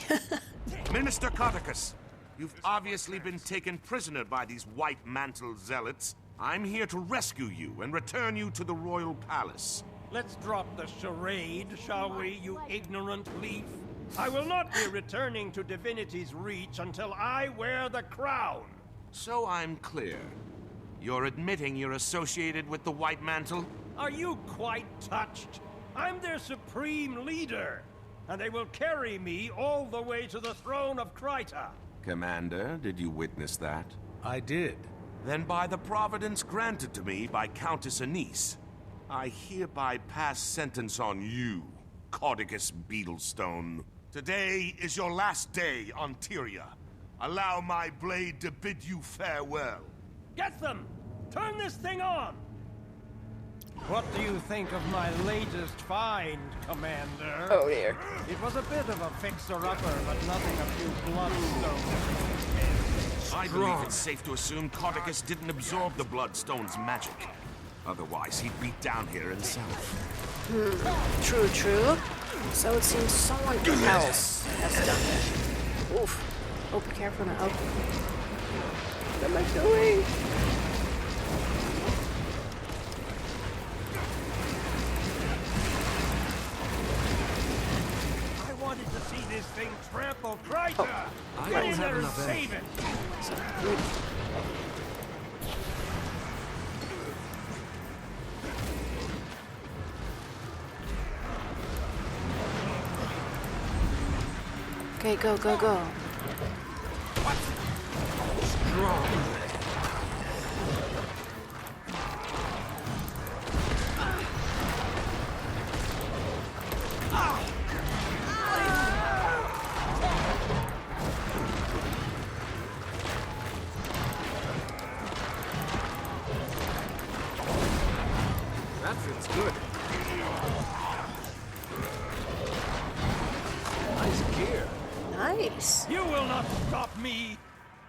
Minister Caudicus, you've obviously been taken prisoner by these white mantle zealots. I'm here to rescue you and return you to the royal palace. Let's drop the charade, shall we, you ignorant leaf? I will not be returning to Divinity's reach until I wear the crown. So I'm clear. You're admitting you're associated with the White Mantle? Are you quite touched? I'm their supreme leader, and they will carry me all the way to the throne of Rata. Commander, did you witness that? I did. Then by the providence granted to me by Countess Anise, I hereby pass sentence on you, Caudicus Beetlestone. Today is your last day on Tyria. Allow my blade to bid you farewell. Get them! Turn this thing on! What do you think of my latest find, Commander? Oh dear. It was a bit of a fixer-upper, but nothing a few bloodstones. I believe it's safe to assume Caudicus didn't absorb the Bloodstone's magic. Otherwise, he'd be down here himself. True, true. So it seems someone else has done it. Oof. Oh, be careful now. What am I doing? I wanted to see this thing trample Rata. I Get don't in have there and enough save it. So good. Okay, go, go, go. That feels good. Nice gear. Nice. You will not stop me.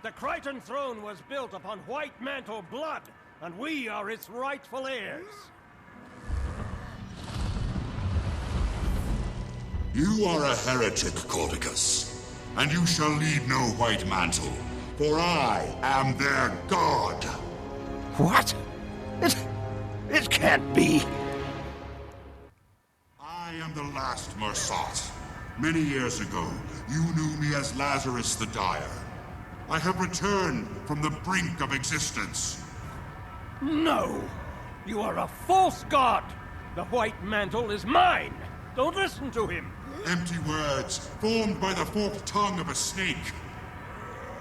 The Crichton throne was built upon White Mantle blood, and we are its rightful heirs. You are a heretic, Caudicus, and you shall lead no White Mantle, for I am their god. What? It can't be. I am the last Mersat. Many years ago, you knew me as Lazarus the Dire. I have returned from the brink of existence. No! You are a false god! The White Mantle is mine! Don't listen to him! Empty words formed by the forked tongue of a snake.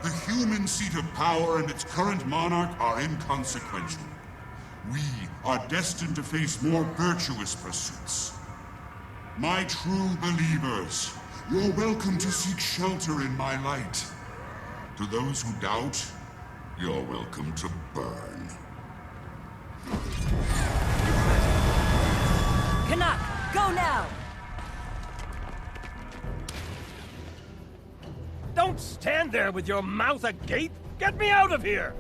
The human seat of power and its current monarch are inconsequential. We are destined to face more virtuous pursuits. My true believers, you're welcome to seek shelter in my light. To those who doubt, you're welcome to burn. Canuck, go now! Don't stand there with your mouth agape! Get me out of here!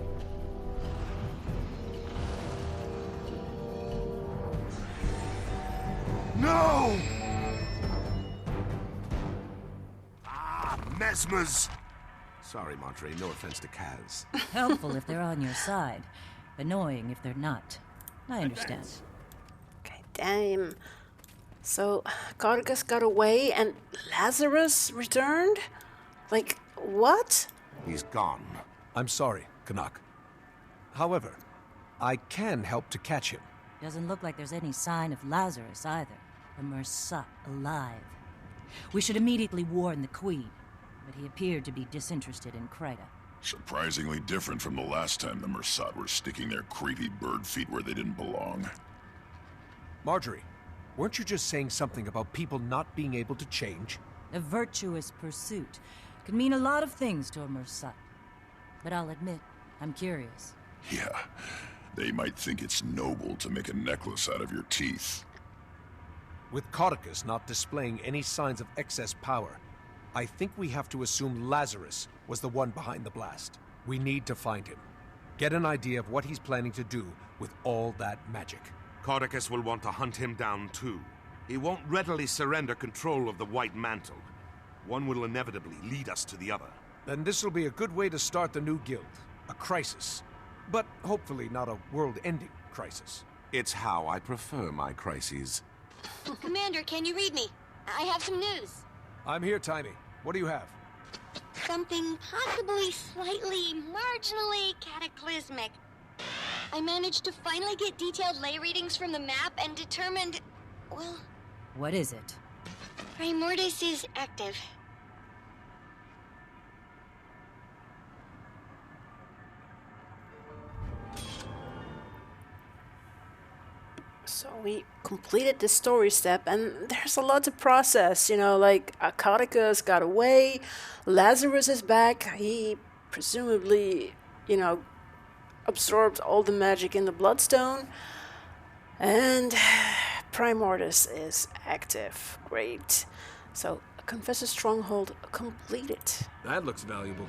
No! Mesmers! Sorry, Monterey, no offense to Kaz. Helpful if they're on your side. Annoying if they're not. I understand. Okay, damn. So, Cargus got away and Lazarus returned? Like, what? He's gone. I'm sorry, Canuck. However, I can help to catch him. Doesn't look like there's any sign of Lazarus either. The Mersat alive. We should immediately warn the Queen, but he appeared to be disinterested in Krita. Surprisingly different from the last time the Mersat were sticking their creepy bird feet where they didn't belong. Marjorie, weren't you just saying something about people not being able to change? A virtuous pursuit could mean a lot of things to a Mersat. But I'll admit, I'm curious. Yeah, they might think it's noble to make a necklace out of your teeth. With Codicus not displaying any signs of excess power, I think we have to assume Lazarus was the one behind the blast. We need to find him. Get an idea of what he's planning to do with all that magic. Codicus will want to hunt him down too. He won't readily surrender control of the White Mantle. One will inevitably lead us to the other. Then this will be a good way to start the new guild. A crisis. But hopefully not a world-ending crisis. It's how I prefer my crises. Commander, can you read me? I have some news. I'm here, Tiny. What do you have? Something possibly slightly, marginally cataclysmic. I managed to finally get detailed lay readings from the map and determined, well... What is it? Primordus is active. So we completed this story step, and there's a lot to process, you know, like Codicus got away, Lazarus is back, he presumably, you know, absorbed all the magic in the Bloodstone, and Primordus is active. Great. So, Confessor Stronghold completed. That looks valuable.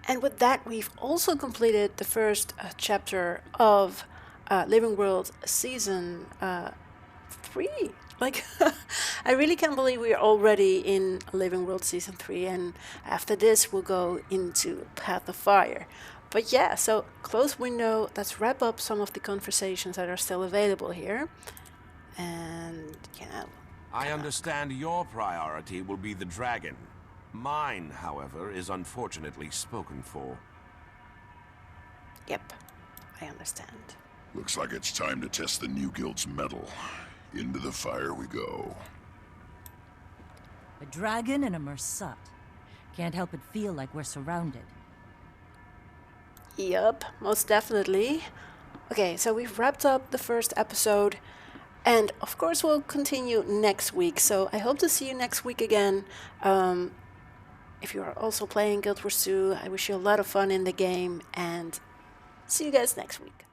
And with that, we've also completed the first chapter of Living World Season 3. Like, I really can't believe we're already in Living World Season 3, and after this we'll go into Path of Fire. But yeah, so close window, let's wrap up some of the conversations that are still available here. And yeah. I understand your priority will be the dragon. Mine, however, is unfortunately spoken for. Yep, I understand. Looks like it's time to test the new guild's mettle. Into the fire we go. A dragon and a Mersat. Can't help but feel like we're surrounded. Yup, most definitely. Okay, so we've wrapped up the first episode, and of course we'll continue next week. So I hope to see you next week again. If you are also playing Guild Wars 2, I wish you a lot of fun in the game, and see you guys next week.